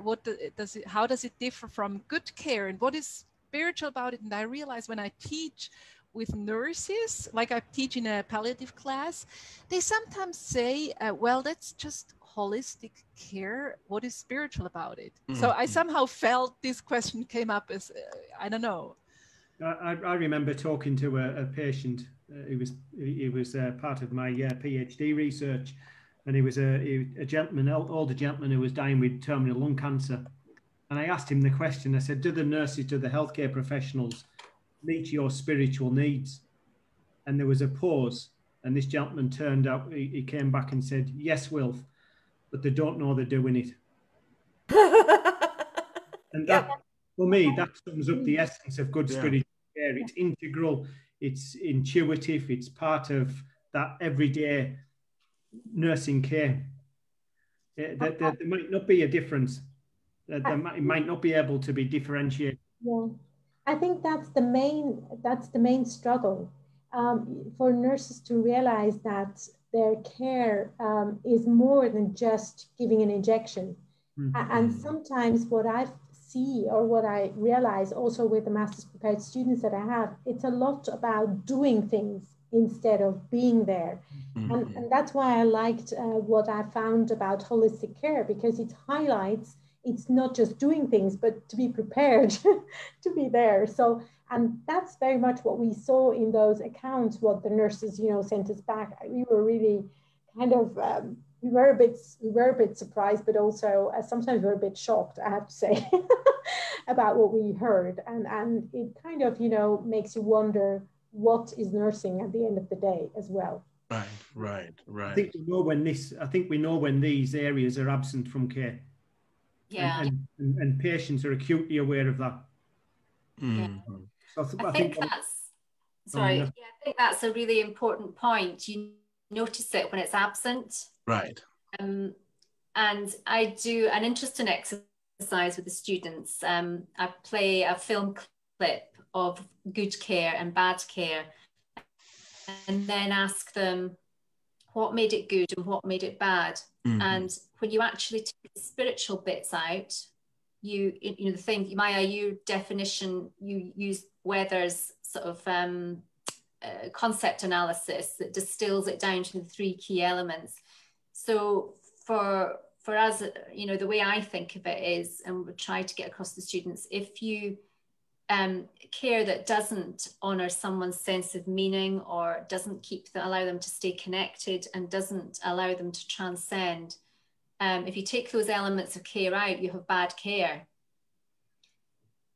how does it differ from good care, and what is spiritual about it? And I realize when I teach with nurses, like I teach in a palliative class, they sometimes say, well, that's just holistic care. What is spiritual about it? So I somehow felt this question came up as, I don't know. I remember talking to a patient. He was part of my PhD research, and he was a gentleman, older gentleman who was dying with terminal lung cancer. And I asked him the question. I said, do the nurses, do the healthcare professionals meet your spiritual needs? And there was a pause, and this gentleman turned up. He came back and said, yes, Wilf, but they don't know they're doing it. And that, for me, that sums up the essence of good spiritual care. It's integral, it's intuitive, it's part of that everyday nursing care. There might not be a difference. It might not be able to be differentiated. Yeah, I think that's the main struggle for nurses to realize that their care is more than just giving an injection. And sometimes what I see, or what I realize also with the master's prepared students that I have, it's a lot about doing things instead of being there. And that's why I liked what I found about holistic care, because it highlights it's not just doing things, but to be prepared to be there. So, and that's very much what we saw in those accounts, what the nurses, you know, sent us back. We were really kind of, we were a bit surprised, but also sometimes we were a bit shocked, I have to say, about what we heard. And it kind of, you know, makes you wonder, what is nursing at the end of the day as well. Right. I think we know when these areas are absent from care. Yeah. And patients are acutely aware of that. Yeah. So I think that's a really important point. You notice it when it's absent. Right. And I do an interesting exercise with the students. I play a film clip of good care and bad care, and then ask them what made it good and what made it bad. And when you actually take the spiritual bits out, you know, the thing, Maya, your definition, you use Weather's sort of concept analysis that distills it down to the 3 key elements. So for us, you know, the way I think of it is, and we try to get across to the students, if you care that doesn't honor someone's sense of meaning, or doesn't allow them to stay connected, and doesn't allow them to transcend, if you take those elements of care out, you have bad care.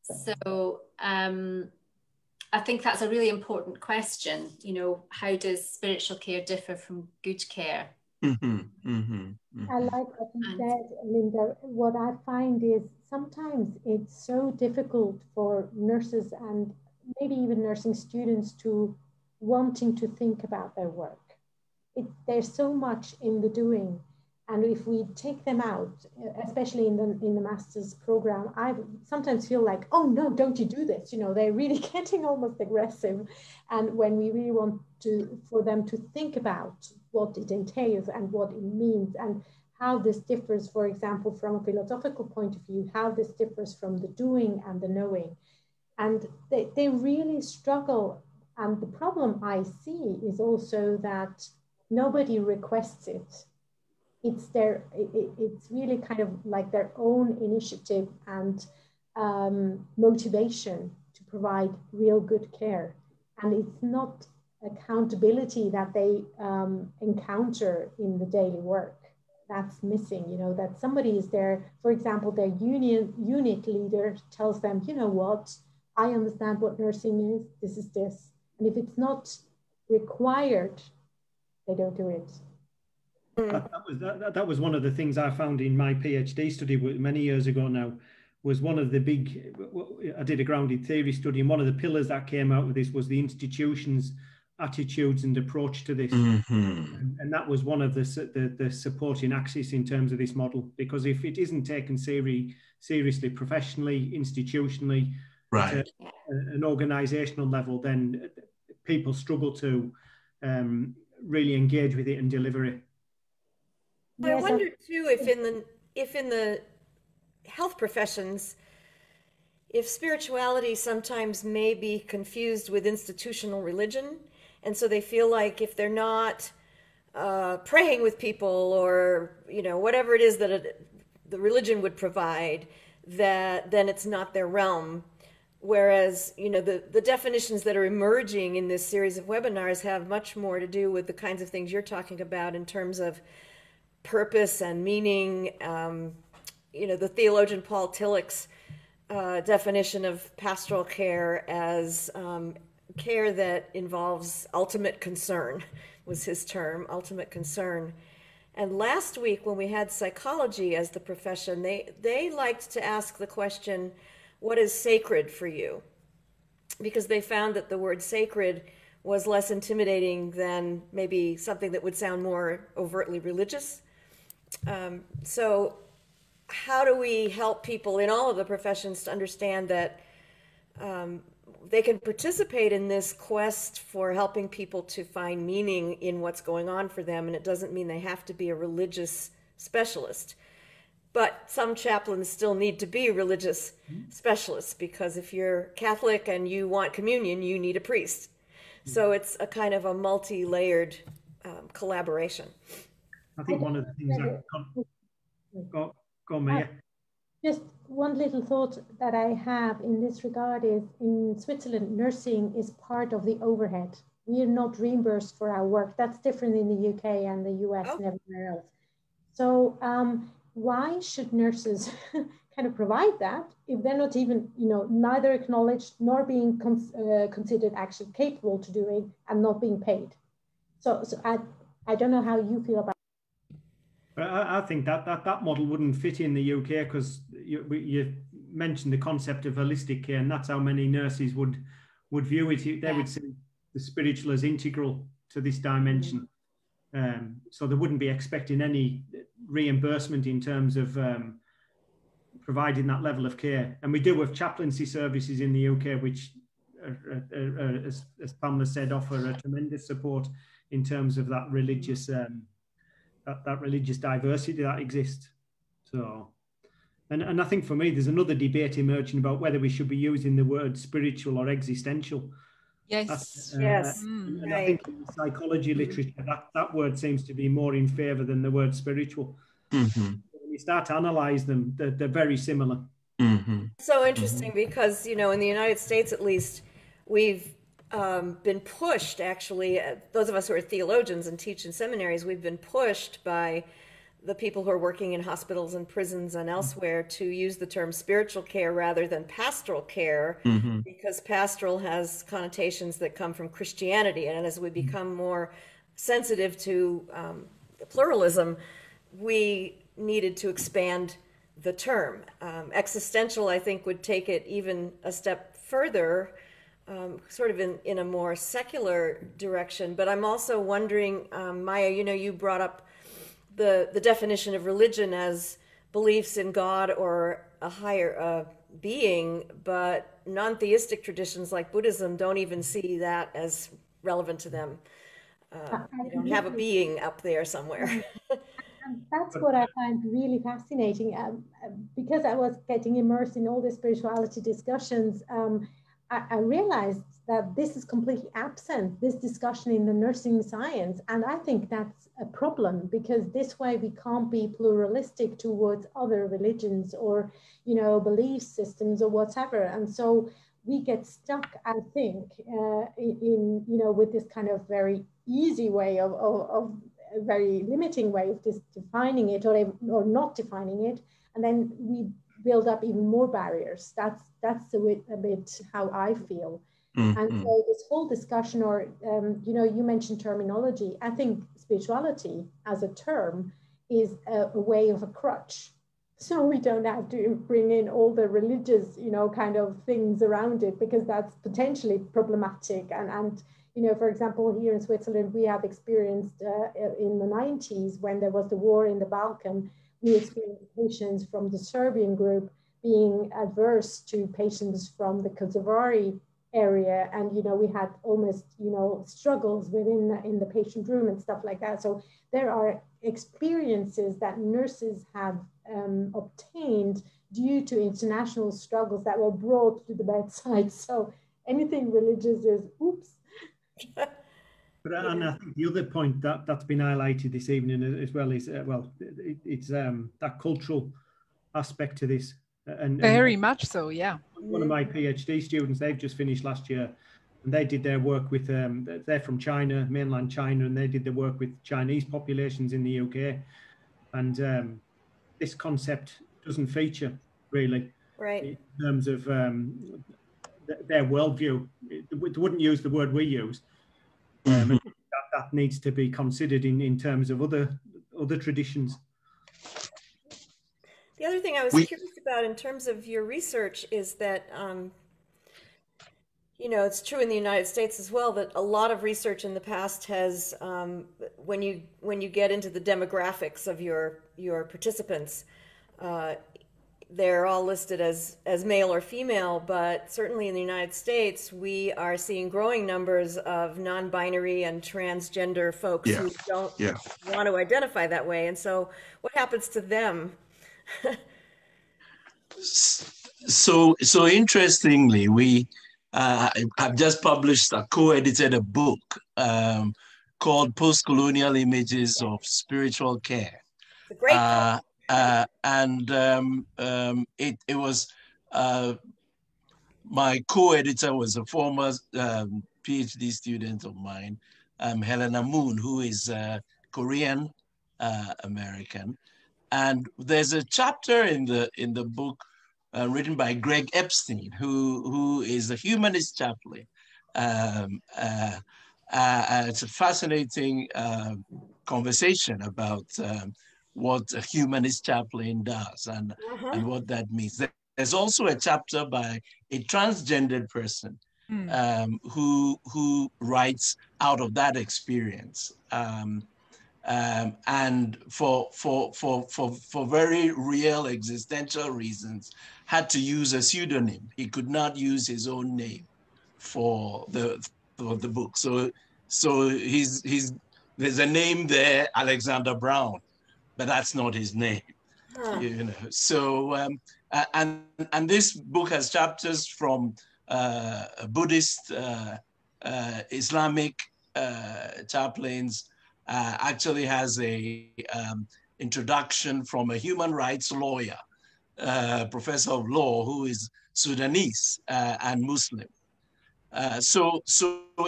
So I think that's a really important question. You know, how does spiritual care differ from good care? I like what you said, Linda. What I find is sometimes it's so difficult for nurses and maybe even nursing students to wanting to think about their work. There's so much in the doing. And if we take them out, especially in the master's program, I sometimes feel like, oh no, don't you do this? You know, they're really getting almost aggressive. And when we really want for them to think about what it entails and what it means, and how this differs, for example, from a philosophical point of view, how this differs from the doing and the knowing. And they really struggle. And the problem I see is also that nobody requests it. It's really kind of like their own initiative and motivation to provide real good care. And it's not accountability that they encounter in the daily work. That's missing, you know, that somebody is there. For example, their unit leader tells them, you know what, I understand what nursing is, this is this. And if it's not required, they don't do it. That was one of the things I found in my PhD study many years ago now, was one of the big, I did a grounded theory study, and one of the pillars that came out with this was the institution's attitudes and approach to this. And that was one of the supporting axis in terms of this model, because if it isn't taken seriously, professionally, institutionally, right, at an organizational level, then people struggle to really engage with it and deliver it. I wonder too if in the health professions, if spirituality sometimes may be confused with institutional religion, and so they feel like if they're not praying with people, or you know, whatever it is that the religion would provide, that then it's not their realm. Whereas, you know, the definitions that are emerging in this series of webinars have much more to do with the kinds of things you're talking about in terms of purpose and meaning. You know, the theologian Paul Tillich's definition of pastoral care as care that involves ultimate concern, was his term, ultimate concern. And last week when we had psychology as the profession, they liked to ask the question, what is sacred for you? Because they found that the word sacred was less intimidating than maybe something that would sound more overtly religious. So how do we help people in all of the professions to understand that they can participate in this quest for helping people to find meaning in what's going on for them? And it doesn't mean they have to be a religious specialist. But some chaplains still need to be religious specialists, because if you're Catholic and you want communion, you need a priest. So it's a kind of a multi-layered collaboration. I think one of the things just one little thought that I have in this regard is, in Switzerland, nursing is part of the overhead. We are not reimbursed for our work. That's different in the UK and the US and everywhere else. So why should nurses kind of provide that if they're not even, you know, neither acknowledged nor being considered actually capable to doing and not being paid? So I don't know how you feel about it. I think that model wouldn't fit in the UK, because you mentioned the concept of holistic care, and that's how many nurses would view it. They would see the spiritual as integral to this dimension. So they wouldn't be expecting any reimbursement in terms of providing that level of care. And we do have chaplaincy services in the UK, which, as Pamela said, offer a tremendous support in terms of that religious that religious diversity that exists. So, and I think for me, there's another debate emerging about whether we should be using the word spiritual or existential. Yes. Yes. And I think in the psychology literature, that word seems to be more in favor than the word spiritual. When you start to analyze them, they're very similar. So interesting, because, you know, in the United States, at least, we've been pushed, actually, those of us who are theologians and teach in seminaries, we've been pushed by the people who are working in hospitals and prisons and elsewhere to use the term spiritual care rather than pastoral care, because pastoral has connotations that come from Christianity. And as we become more sensitive to pluralism, we needed to expand the term. Existential, I think, would take it even a step further, sort of in a more secular direction. But I'm also wondering, Maya, you know, you brought up the definition of religion as beliefs in God or a higher being, but non-theistic traditions like Buddhism don't even see that as relevant to them. They don't have a being up there somewhere. And that's what I find really fascinating, because I was getting immersed in all the spirituality discussions. I realized that this is completely absent, this discussion in the nursing science. And I think that's a problem, because this way we can't be pluralistic towards other religions or, belief systems or whatever. And so we get stuck, I think, with this kind of very easy way of a very limiting way of defining it, or not defining it. And then we build up even more barriers. That's a bit how I feel. Mm-hmm. And so this whole discussion, or you mentioned terminology. I think spirituality as a term is a way of a crutch, so we don't have to bring in all the religious kind of things around it, because that's potentially problematic. And for example, here in Switzerland, we have experienced in the 90s, when there was the war in the Balkan, we experienced patients from the Serbian group being adverse to patients from the Kosovari area. And, we had almost, struggles in the patient room and stuff like that. So there are experiences that nurses have obtained due to international struggles that were brought to the bedside. So anything religious is, oops. But and I think the other point that's been highlighted this evening as well is it's that cultural aspect to this. And very much so, yeah. One of my PhD students, they've just finished last year, and they did their work with they're from China, mainland China, and they did their work with Chinese populations in the UK. And this concept doesn't feature really, right, in terms of their worldview. They wouldn't use the word we use. That needs to be considered in terms of other traditions. The other thing I was curious about in terms of your research is that, it's true in the United States as well, that a lot of research in the past has, when you get into the demographics of your participants, they're all listed as male or female, but certainly in the United States, we are seeing growing numbers of non-binary and transgender folks who don't want to identify that way. And so what happens to them? So interestingly, I've just published co-edited a book called Post-Colonial Images of Spiritual Care. It's a great book. It was my co-editor was a former PhD student of mine, Helena Moon, who is Korean American. And there's a chapter in the book written by Greg Epstein, who is a humanist chaplain. It's a fascinating conversation about what a humanist chaplain does and what that means. There's also a chapter by a transgendered person who writes out of that experience. And for very real existential reasons, had to use a pseudonym. He could not use his own name for the book. So there's a name there, Alexander Brown, but that's not his name. So and this book has chapters from Buddhist, Islamic chaplains. Actually has a introduction from a human rights lawyer, professor of law, who is Sudanese and Muslim. So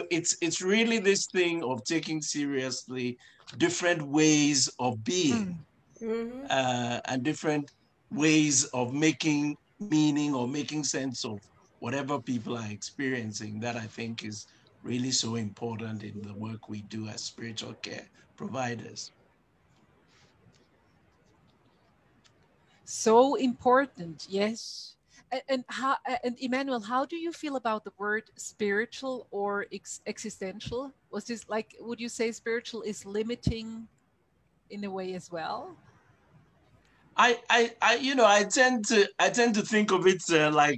it's really this thing of taking seriously different ways of being and different ways of making meaning or making sense of whatever people are experiencing, that I think is really so important in the work we do as spiritual care providers. So important, yes. And Emmanuel, how do you feel about the word spiritual or existential? Was this like, would you say spiritual is limiting in a way as well? I tend to think of it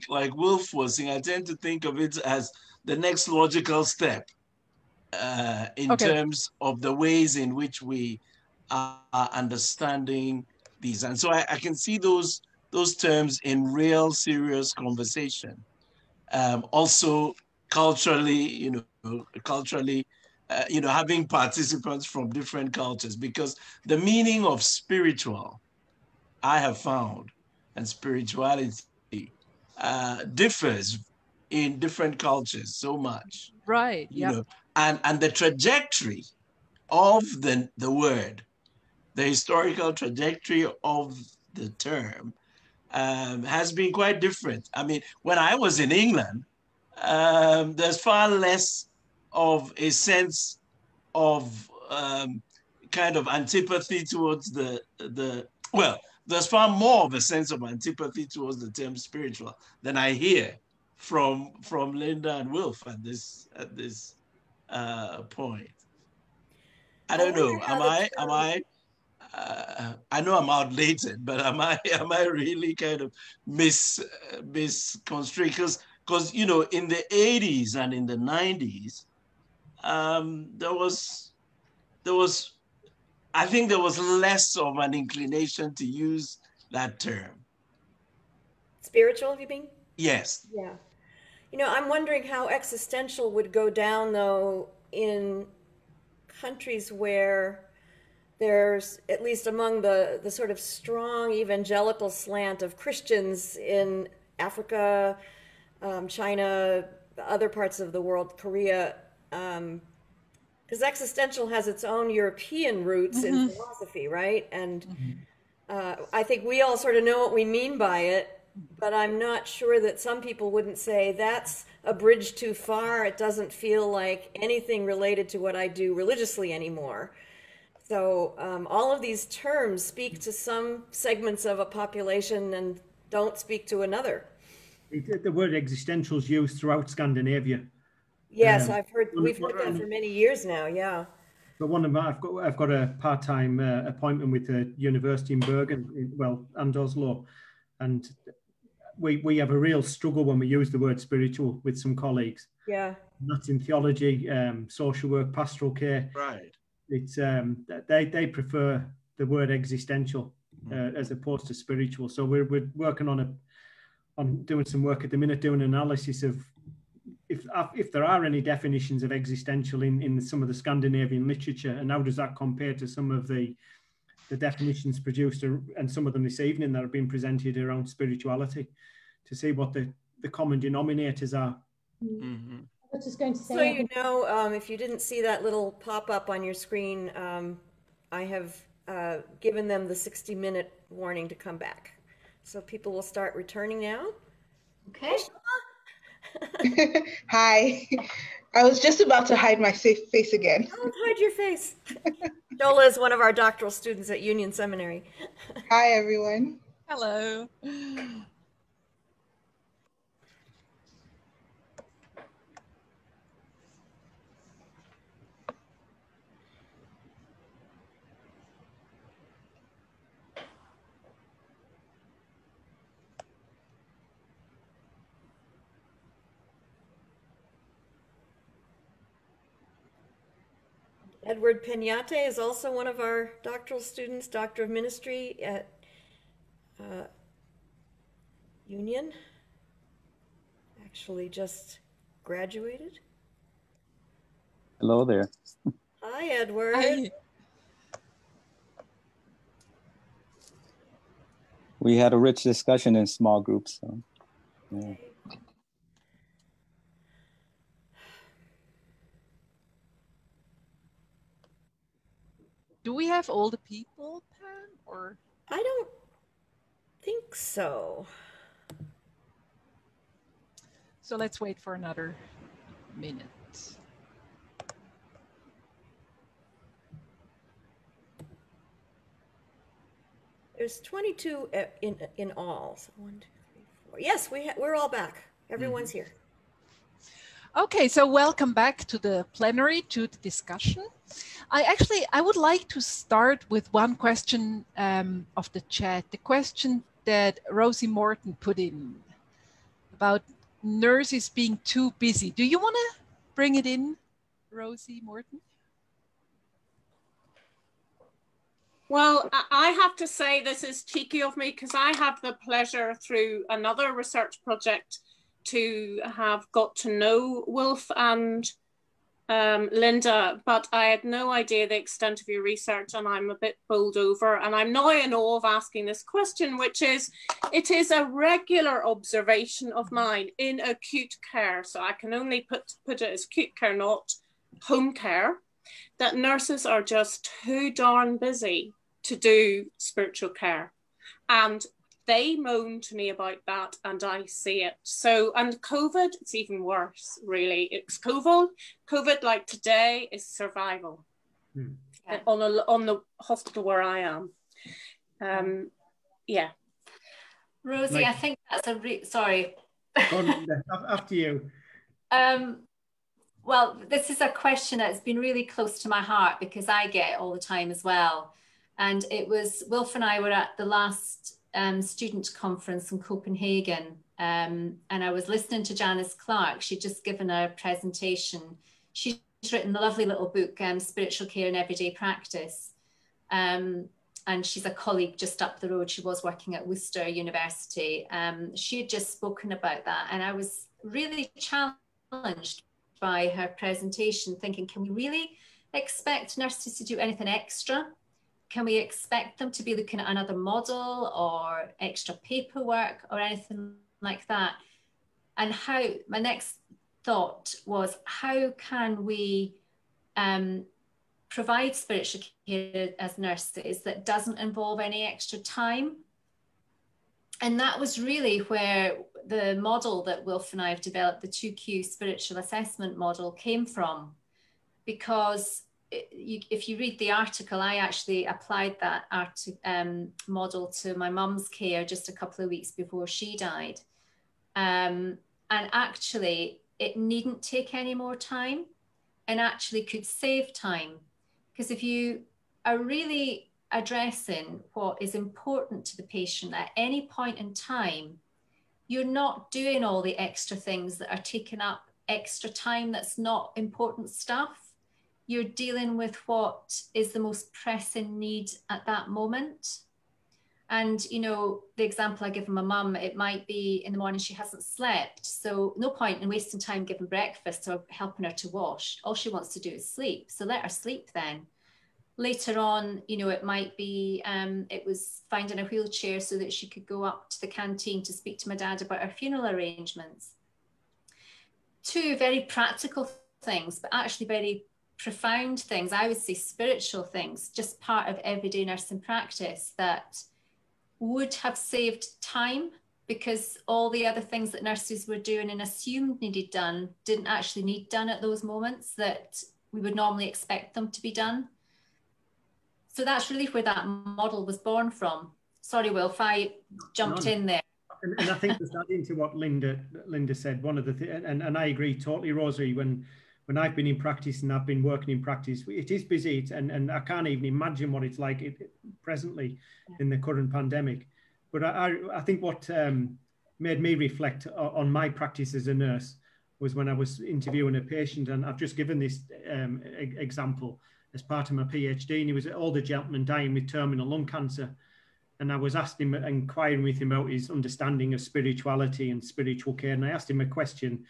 like Wolf was saying. I tend to think of it as the next logical step in terms of the ways in which we are understanding these. And so I can see those terms in real serious conversation. Also culturally, having participants from different cultures, because the meaning of spiritual, I have found, and spirituality differs in different cultures so much. Right. Yeah. And the trajectory of the word, the historical trajectory of the term has been quite different. I mean, when I was in England, there's far less of a sense of kind of antipathy towards there's far more of a sense of antipathy towards the term spiritual than I hear from Linda and Wilf at this point. I don't know. I know I'm outdated, but am I really kind of misconstrued? Because in the 80s and in the 90s, I think there was less of an inclination to use that term. Spiritual, you mean? Yes. Yeah. I'm wondering how existential would go down, though, in countries where there's, at least among the sort of strong evangelical slant of Christians in Africa, China, other parts of the world, Korea, because existential has its own European roots in philosophy, right? And I think we all sort of know what we mean by it, but I'm not sure that some people wouldn't say that's a bridge too far. It doesn't feel like anything related to what I do religiously anymore. So all of these terms speak to some segments of a population and don't speak to another. The word existential is used throughout Scandinavia. Yes, we've heard that for many years now. Yeah. But I've got a part-time appointment with the university in Bergen, and Oslo, and we have a real struggle when we use the word spiritual with some colleagues. Yeah. And that's in theology, social work, pastoral care. Right. It's they prefer the word existential as opposed to spiritual. So we're working on doing some work at the minute, doing analysis of if there are any definitions of existential in some of the Scandinavian literature, and how does that compare to some of the definitions produced, and some of them this evening that have been presented around spirituality, to see what the common denominators are. Mm-hmm. I was just going to say, so if you didn't see that little pop-up on your screen, I have given them the 60-minute warning to come back. So people will start returning now. Okay. Hi. I was just about to hide my face again. Don't hide your face. Shola is one of our doctoral students at Union Seminary. Hi, everyone. Hello. Edward Peñate is also one of our doctoral students, Doctor of Ministry at Union. Actually just graduated. Hello there. Hi, Edward. Hi. We had a rich discussion in small groups. So, yeah. Do we have all the people, Pam, or? I don't think so. So let's wait for another minute. There's 22 in all. So 1, 2, 3, 4. Yes, we're all back. Everyone's here. Okay, so welcome back to the plenary, to the discussion. I would like to start with one question of the chat, the question that Rosie Morton put in about nurses being too busy. Do you want to bring it in, Rosie Morton? Well, I have to say this is cheeky of me because I have the pleasure through another research project to have got to know Wilf and Linda, but I had no idea the extent of your research, and I'm a bit bowled over, and I'm now in awe of asking this question, which is, it is a regular observation of mine in acute care, so I can only put it as acute care, not home care, that nurses are just too darn busy to do spiritual care. And they moan to me about that, and I see it. So, and COVID, it's even worse, really. It's COVID like today is survival on the hospital where I am. Yeah. Rosie, I think that's sorry. After you. Well, this is a question that's been really close to my heart because I get it all the time as well. And it was, Wilf and I were at the last student conference in Copenhagen, and I was listening to Janice Clark. She'd just given a presentation. She's written a lovely little book, Spiritual Care in Everyday Practice, and she's a colleague just up the road. She was working at Worcester University. She had just spoken about that, and I was really challenged by her presentation, thinking, can we really expect nurses to do anything extra? Can we expect them to be looking at another model or extra paperwork or anything like that? And how, my next thought was, how can we provide spiritual care as nurses that doesn't involve any extra time? And that was really where the model that Wilf and I have developed, the 2Q spiritual assessment model, came from. Because if you read the article, I actually applied that model to my mum's care just a couple of weeks before she died. And actually, it needn't take any more time and actually could save time. Because if you are really addressing what is important to the patient at any point in time, you're not doing all the extra things that are taking up extra time that's not important stuff. You're dealing with what is the most pressing need at that moment. And, you know, the example I give my mum, it might be in the morning she hasn't slept. So no point in wasting time giving breakfast or helping her to wash. All she wants to do is sleep. So let her sleep then. Later on, you know, it might be, it was finding a wheelchair so that she could go up to the canteen to speak to my dad about her funeral arrangements. Two very practical things, but actually very profound things, I would say spiritual things, just part of everyday nursing practice that would have saved time, because all the other things that nurses were doing and assumed needed done didn't actually need done at those moments that we would normally expect them to be done. So that's really where that model was born from. Sorry, Wilf, I jumped in there. And I think just adding to what Linda said, one of the things, and I agree totally, Rosie, when I've been in practice and I've been working in practice, it is busy, and I can't even imagine what it's like presently in the current pandemic. But I think what made me reflect on my practice as a nurse was when I was interviewing a patient, and I've just given this example as part of my PhD, and he was an older gentleman dying with terminal lung cancer. And I was asking him, inquiring with him about his understanding of spirituality and spiritual care. And I asked him a question: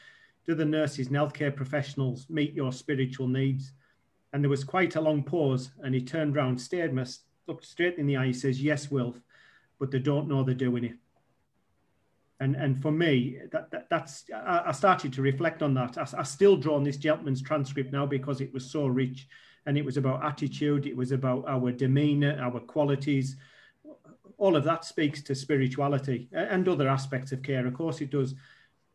do the nurses and healthcare professionals meet your spiritual needs? And there was quite a long pause, and he turned around, stared me, looked straight in the eye, he says, "Yes, Wilf, but they don't know they're doing it." And for me, that's, I started to reflect on that. I still draw on this gentleman's transcript now because it was so rich, and it was about attitude, it was about our demeanor, our qualities. All of that speaks to spirituality and other aspects of care. Of course it does.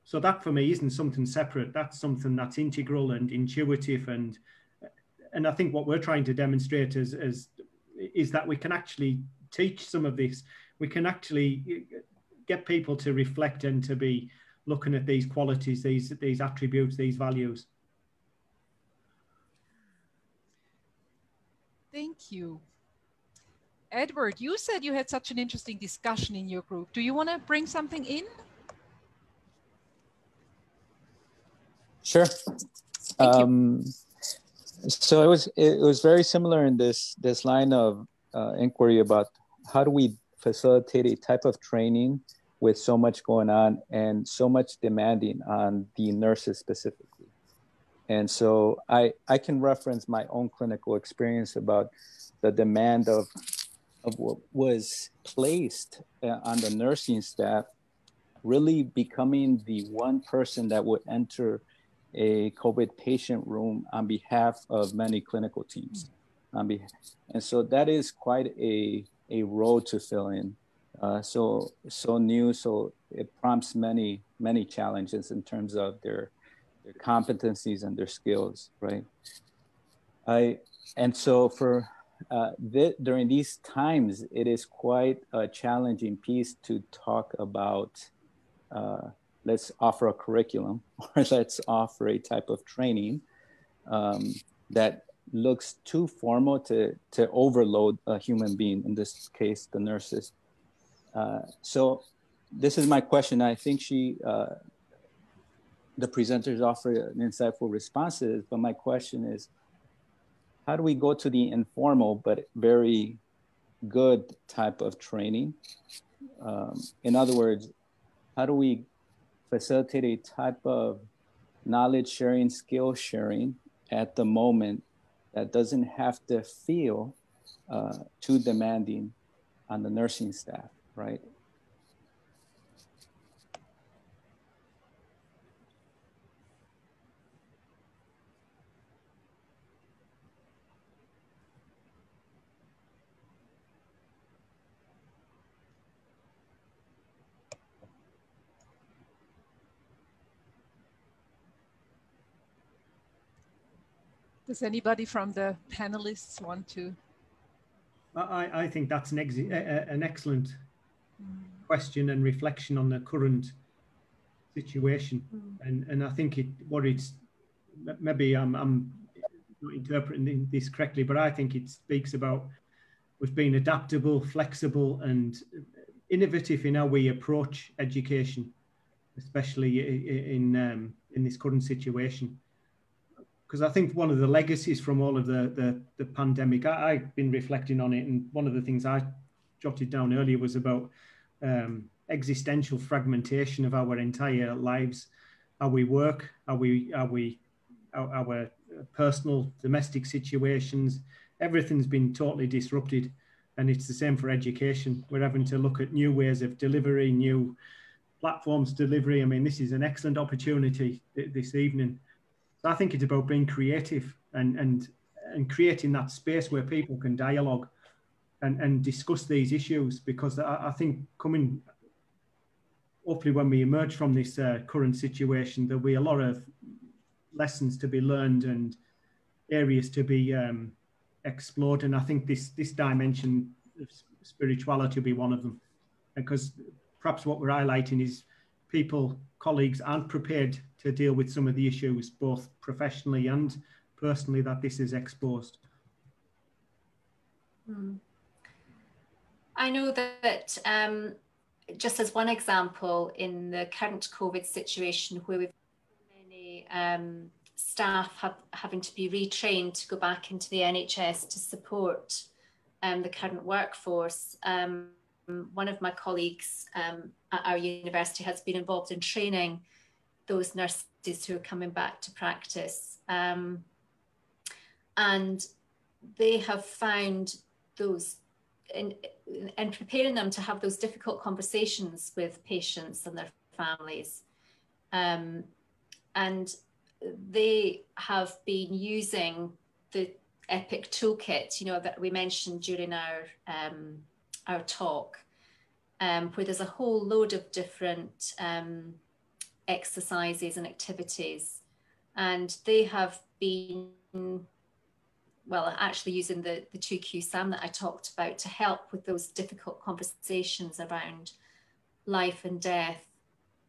So that for me isn't something separate. That's something that's integral and intuitive. And I think what we're trying to demonstrate is that we can actually teach some of this. We can actually get people to reflect and to be looking at these qualities, these attributes, these values. Thank you. Edward, you said you had such an interesting discussion in your group. Do you want to bring something in? Sure. So it was very similar in this line of inquiry about how do we facilitate a type of training with so much going on and so much demanding on the nurses specifically. And so I can reference my own clinical experience about the demand of what was placed on the nursing staff, really becoming the one person that would enter a COVID patient room on behalf of many clinical teams. And so that is quite a role to fill in. So new, so it prompts many challenges in terms of their competencies and their skills, right? And so for during these times, it is quite a challenging piece to talk about, let's offer a curriculum or let's offer a type of training that looks too formal to overload a human being, in this case, the nurses. So this is my question. I think the presenters offer an insightful responses, but my question is, how do we go to the informal but very good type of training? In other words, how do we facilitate a type of knowledge sharing, skill sharing at the moment that doesn't have to feel too demanding on the nursing staff, right? Does anybody from the panelists want to? I think that's an excellent question and reflection on the current situation. And I think maybe I'm not interpreting this correctly, but I think it speaks about us being adaptable, flexible, and innovative in how we approach education, especially in this current situation. Because I think one of the legacies from all of the pandemic, I've been reflecting on it, and one of the things I jotted down earlier was about existential fragmentation of our entire lives, how we work, our personal domestic situations. Everything's been totally disrupted, and it's the same for education. We're having to look at new ways of delivery, new platforms delivery. I mean, this is an excellent opportunity this evening. So I think it's about being creative and creating that space where people can dialogue and discuss these issues, because I think hopefully when we emerge from this current situation, there'll be a lot of lessons to be learned and areas to be explored. And I think this dimension of spirituality will be one of them, because perhaps what we're highlighting is colleagues aren't prepared to deal with some of the issues, both professionally and personally, that this is exposed. I know that just as one example, in the current COVID situation, where we've many staff having to be retrained to go back into the NHS to support the current workforce. One of my colleagues at our university has been involved in training those nurses who are coming back to practice. And they have found those, in preparing them to have those difficult conversations with patients and their families. And they have been using the EPIC toolkit, that we mentioned during our talk, where there's a whole load of different exercises and activities. And they have been, actually using the 2Q SAM that I talked about to help with those difficult conversations around life and death,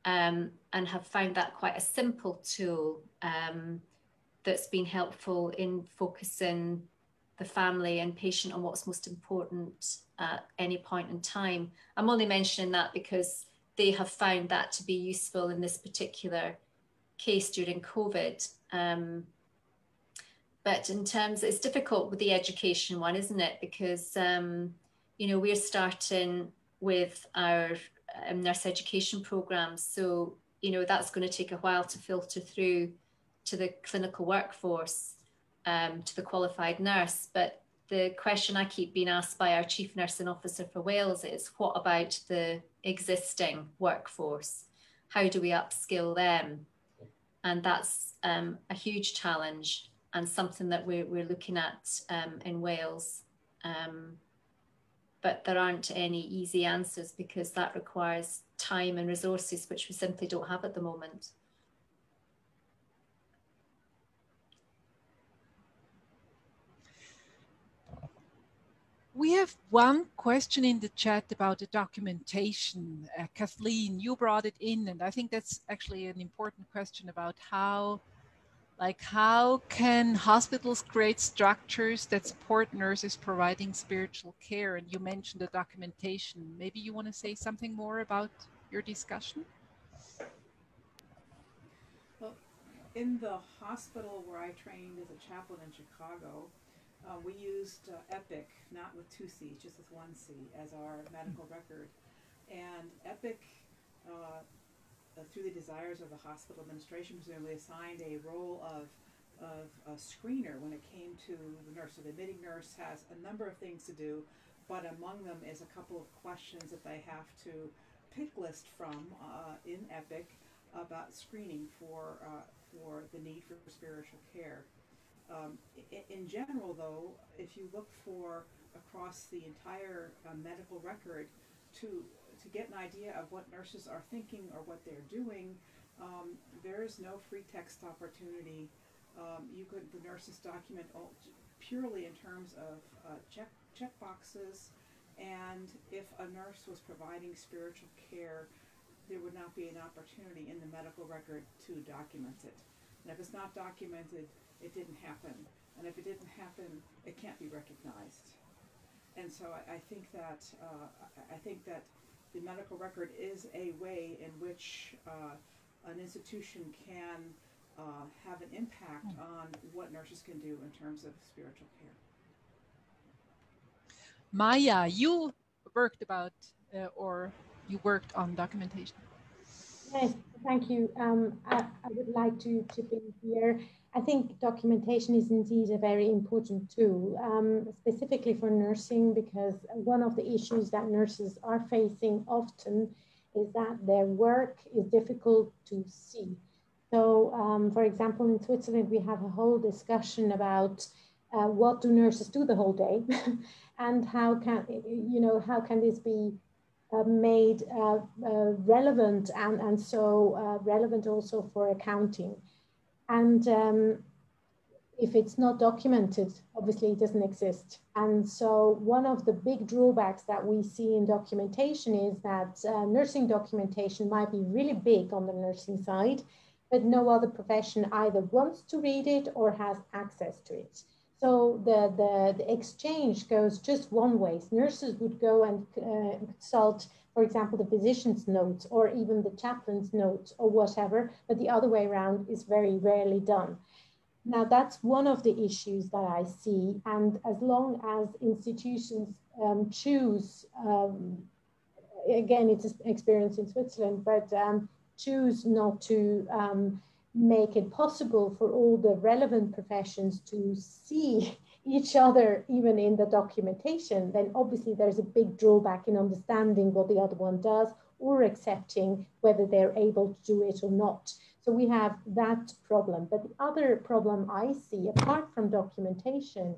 and have found that quite a simple tool that's been helpful in focusing the family and patient on what's most important at any point in time. I'm only mentioning that because they have found that to be useful in this particular case during COVID. But in terms, it's difficult with the education one, isn't it? Because, we're starting with our nurse education programs. So, you know, that's going to take a while to filter through to the clinical workforce, to the qualified nurse. But the question I keep being asked by our Chief Nursing Officer for Wales is, what about the existing workforce? How do we upskill them? And that's a huge challenge and something that we're looking at in Wales. But there aren't any easy answers because that requires time and resources, which we simply don't have at the moment. We have one question in the chat about the documentation. Kathleen, you brought it in, and I think that's actually an important question about how can hospitals create structures that support nurses providing spiritual care? And you mentioned the documentation. Maybe you want to say something more about your discussion? Well, in the hospital where I trained as a chaplain in Chicago, we used EPIC, not with 2 C's, just with 1 C, as our medical record. And EPIC, through the desires of the hospital administration, presumably assigned a role of a screener when it came to the nurse. So the admitting nurse has a number of things to do, but among them is a couple of questions that they have to pick list from in EPIC about screening for the need for spiritual care. In general, though, if you look for across the entire medical record to get an idea of what nurses are thinking or what they're doing, there is no free text opportunity. The nurses document purely in terms of check boxes, and if a nurse was providing spiritual care, there would not be an opportunity in the medical record to document it. And if it's not documented, it didn't happen. And if it didn't happen, it can't be recognized. And so I think that the medical record is a way in which an institution can have an impact on what nurses can do in terms of spiritual care. Maya, you worked on documentation. Yes, thank you. I would like to chip in here. I think documentation is indeed a very important tool, specifically for nursing, because one of the issues that nurses are facing often is that their work is difficult to see. So, for example, in Switzerland, we have a whole discussion about what do nurses do the whole day, and how can this be made relevant and so relevant also for accounting. And if it's not documented, obviously it doesn't exist. And so one of the big drawbacks that we see in documentation is that nursing documentation might be really big on the nursing side, but no other profession either wants to read it or has access to it. So the exchange goes just one way. Nurses would go and consult, for example, the physician's notes or even the chaplain's notes or whatever, but the other way around is very rarely done. Now, that's one of the issues that I see. And as long as institutions choose, again, it's an experience in Switzerland, but choose not to make it possible for all the relevant professions to see each other, even in the documentation, then obviously there's a big drawback in understanding what the other one does or accepting whether they're able to do it or not. So we have that problem. But the other problem I see, apart from documentation,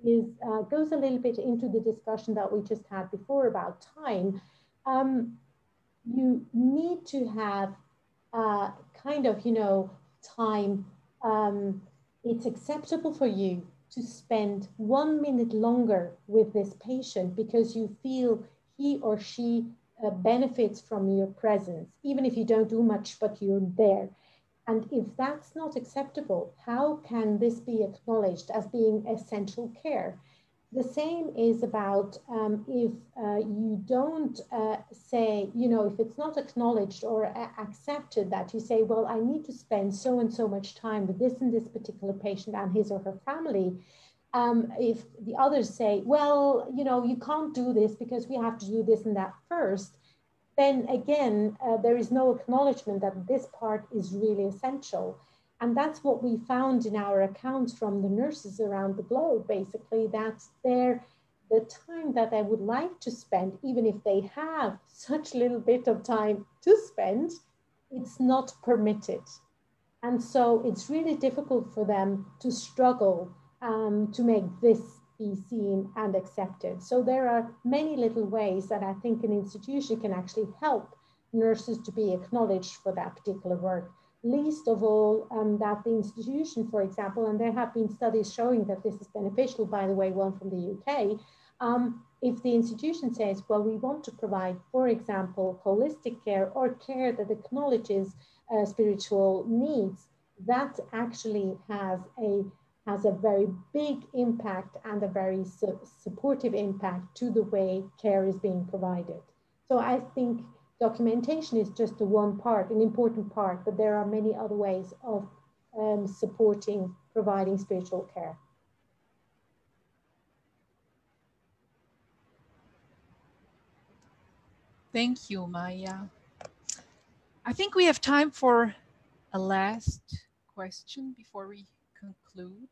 is goes a little bit into the discussion that we just had before about time. You need to have kind of, time. It's acceptable for you to spend 1 minute longer with this patient because you feel he or she benefits from your presence, even if you don't do much, but you're there. And if that's not acceptable, how can this be acknowledged as being essential care? The same is about if you don't say, if it's not acknowledged or accepted that you say, well, I need to spend so and so much time with this and this particular patient and his or her family. If the others say, well, you can't do this because we have to do this and that first, then again, there is no acknowledgement that this part is really essential. And that's what we found in our accounts from the nurses around the globe, basically, that the time that they would like to spend, even if they have such little bit of time to spend, it's not permitted. And so it's really difficult for them to struggle to make this be seen and accepted. So there are many little ways that I think an institution can actually help nurses to be acknowledged for that particular work. Least of all, that the institution, for example, and there have been studies showing that this is beneficial, by the way, one from the UK, if the institution says, well, we want to provide, for example, holistic care or care that acknowledges spiritual needs, that actually has a very big impact and a very supportive impact to the way care is being provided. So I think documentation is just the one part, an important part, but there are many other ways of supporting, providing spiritual care. Thank you, Maya. I think we have time for a last question before we conclude.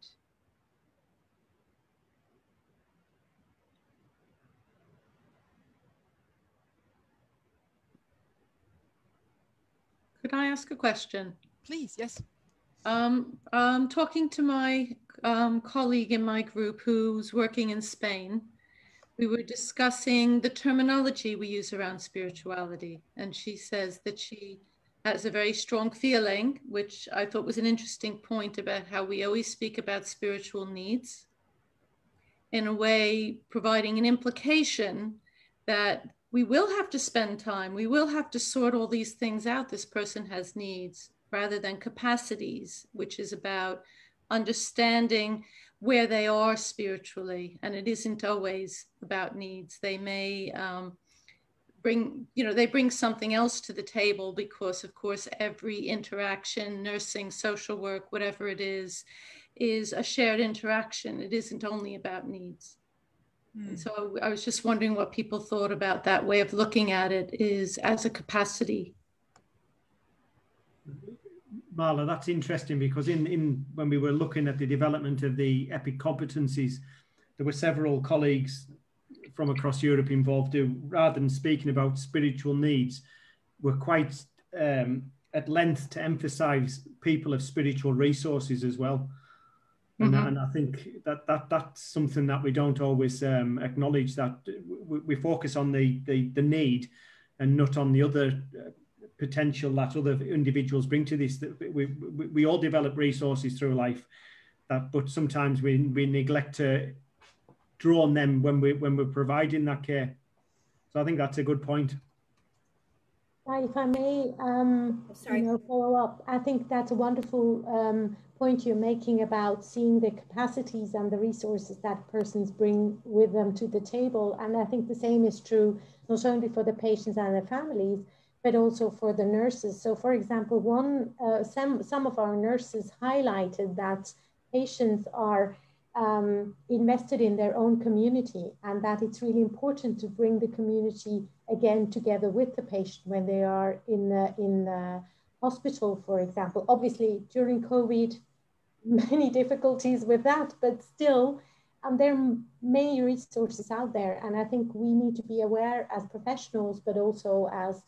Could I ask a question? Please, yes. Talking to my colleague in my group who's working in Spain, we were discussing the terminology we use around spirituality. And she says that she has a very strong feeling, which I thought was an interesting point, about how we always speak about spiritual needs, in a way providing an implication that we will have to spend time, we will have to sort all these things out. This person has needs, rather than capacities, which is about understanding where they are spiritually. And it isn't always about needs. They may bring something else to the table, because of course every interaction, nursing, social work, whatever it is a shared interaction. It isn't only about needs. And so I was just wondering what people thought about that way of looking at it, is as a capacity. Marla, that's interesting, because when we were looking at the development of the EPIC competencies, there were several colleagues from across Europe involved who, rather than speaking about spiritual needs, were quite at length to emphasize people of spiritual resources as well. And, and I think that's something that we don't always acknowledge, that we focus on the need and not on the other potential that other individuals bring to this. That we all develop resources through life, but sometimes we neglect to draw on them when we're providing that care. So I think that's a good point. If I may, follow up. I think that's a wonderful point you're making about seeing the capacities and the resources that persons bring with them to the table. And I think the same is true not only for the patients and their families, but also for the nurses. So, for example, some of our nurses highlighted that patients are invested in their own community, and that it's really important to bring the community again together with the patient when they are in the hospital, for example. Obviously, during COVID, many difficulties with that, but still, there are many resources out there, and I think we need to be aware as professionals, but also as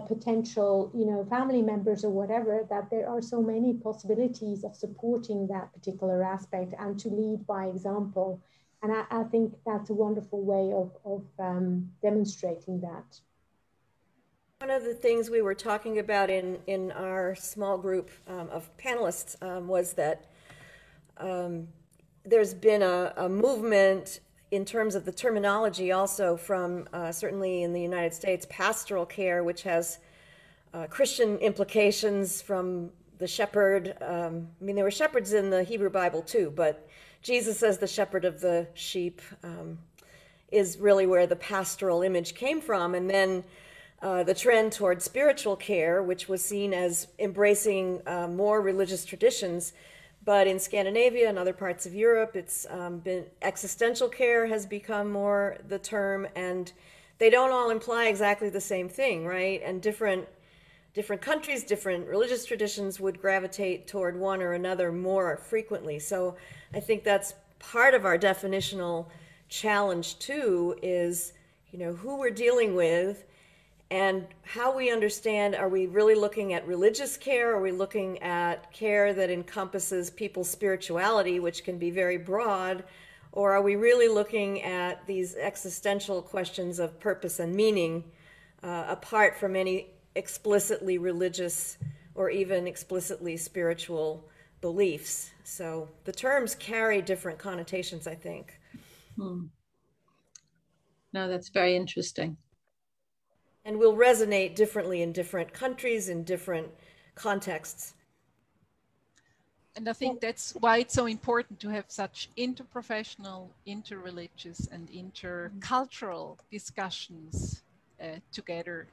potential, family members or whatever, that there are so many possibilities of supporting that particular aspect and to lead by example. And I think that's a wonderful way of demonstrating that. One of the things we were talking about in our small group of panelists was that there's been a movement in terms of the terminology also from certainly in the United States, pastoral care, which has Christian implications from the shepherd. There were shepherds in the Hebrew Bible too, but Jesus as the shepherd of the sheep is really where the pastoral image came from. And then the trend towards spiritual care, which was seen as embracing more religious traditions. But in Scandinavia and other parts of Europe, it's been existential care has become more the term, and they don't all imply exactly the same thing, right? And different countries, different religious traditions would gravitate toward one or another more frequently. So I think that's part of our definitional challenge too, is, you know, who we're dealing with and how we understand. Are we really looking at religious care? Are we looking at care that encompasses people's spirituality, which can be very broad? Or are we really looking at these existential questions of purpose and meaning, apart from any explicitly religious or even explicitly spiritual beliefs? So the terms carry different connotations, I think. No, that's very interesting. And will resonate differently in different countries, in different contexts. And I think that's why it's so important to have such interprofessional, interreligious, and intercultural discussions together.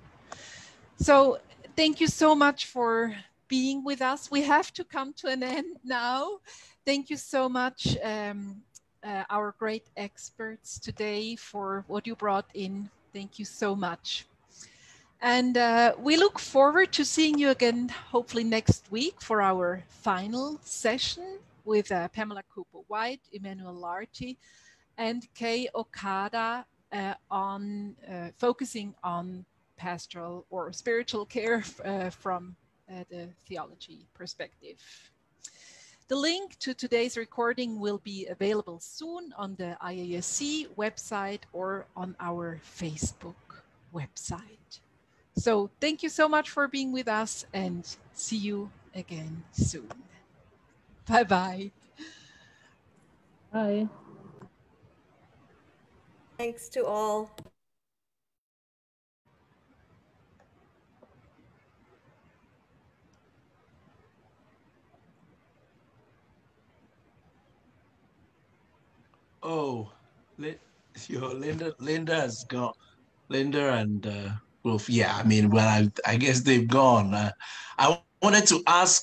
So thank you so much for being with us. We have to come to an end now. Thank you so much, our great experts today, for what you brought in. Thank you so much. And we look forward to seeing you again, hopefully next week, for our final session with Pamela Cooper-White, Emmanuel Larty, and Kei Okada on focusing on pastoral or spiritual care from the theology perspective. The link to today's recording will be available soon on the IASC website or on our Facebook website. So thank you so much for being with us, and see you again soon. Bye-bye. Bye. Thanks to all. Oh, Linda has gone. Linda and Wolf. Yeah, I mean, well, I guess they've gone. I wanted to ask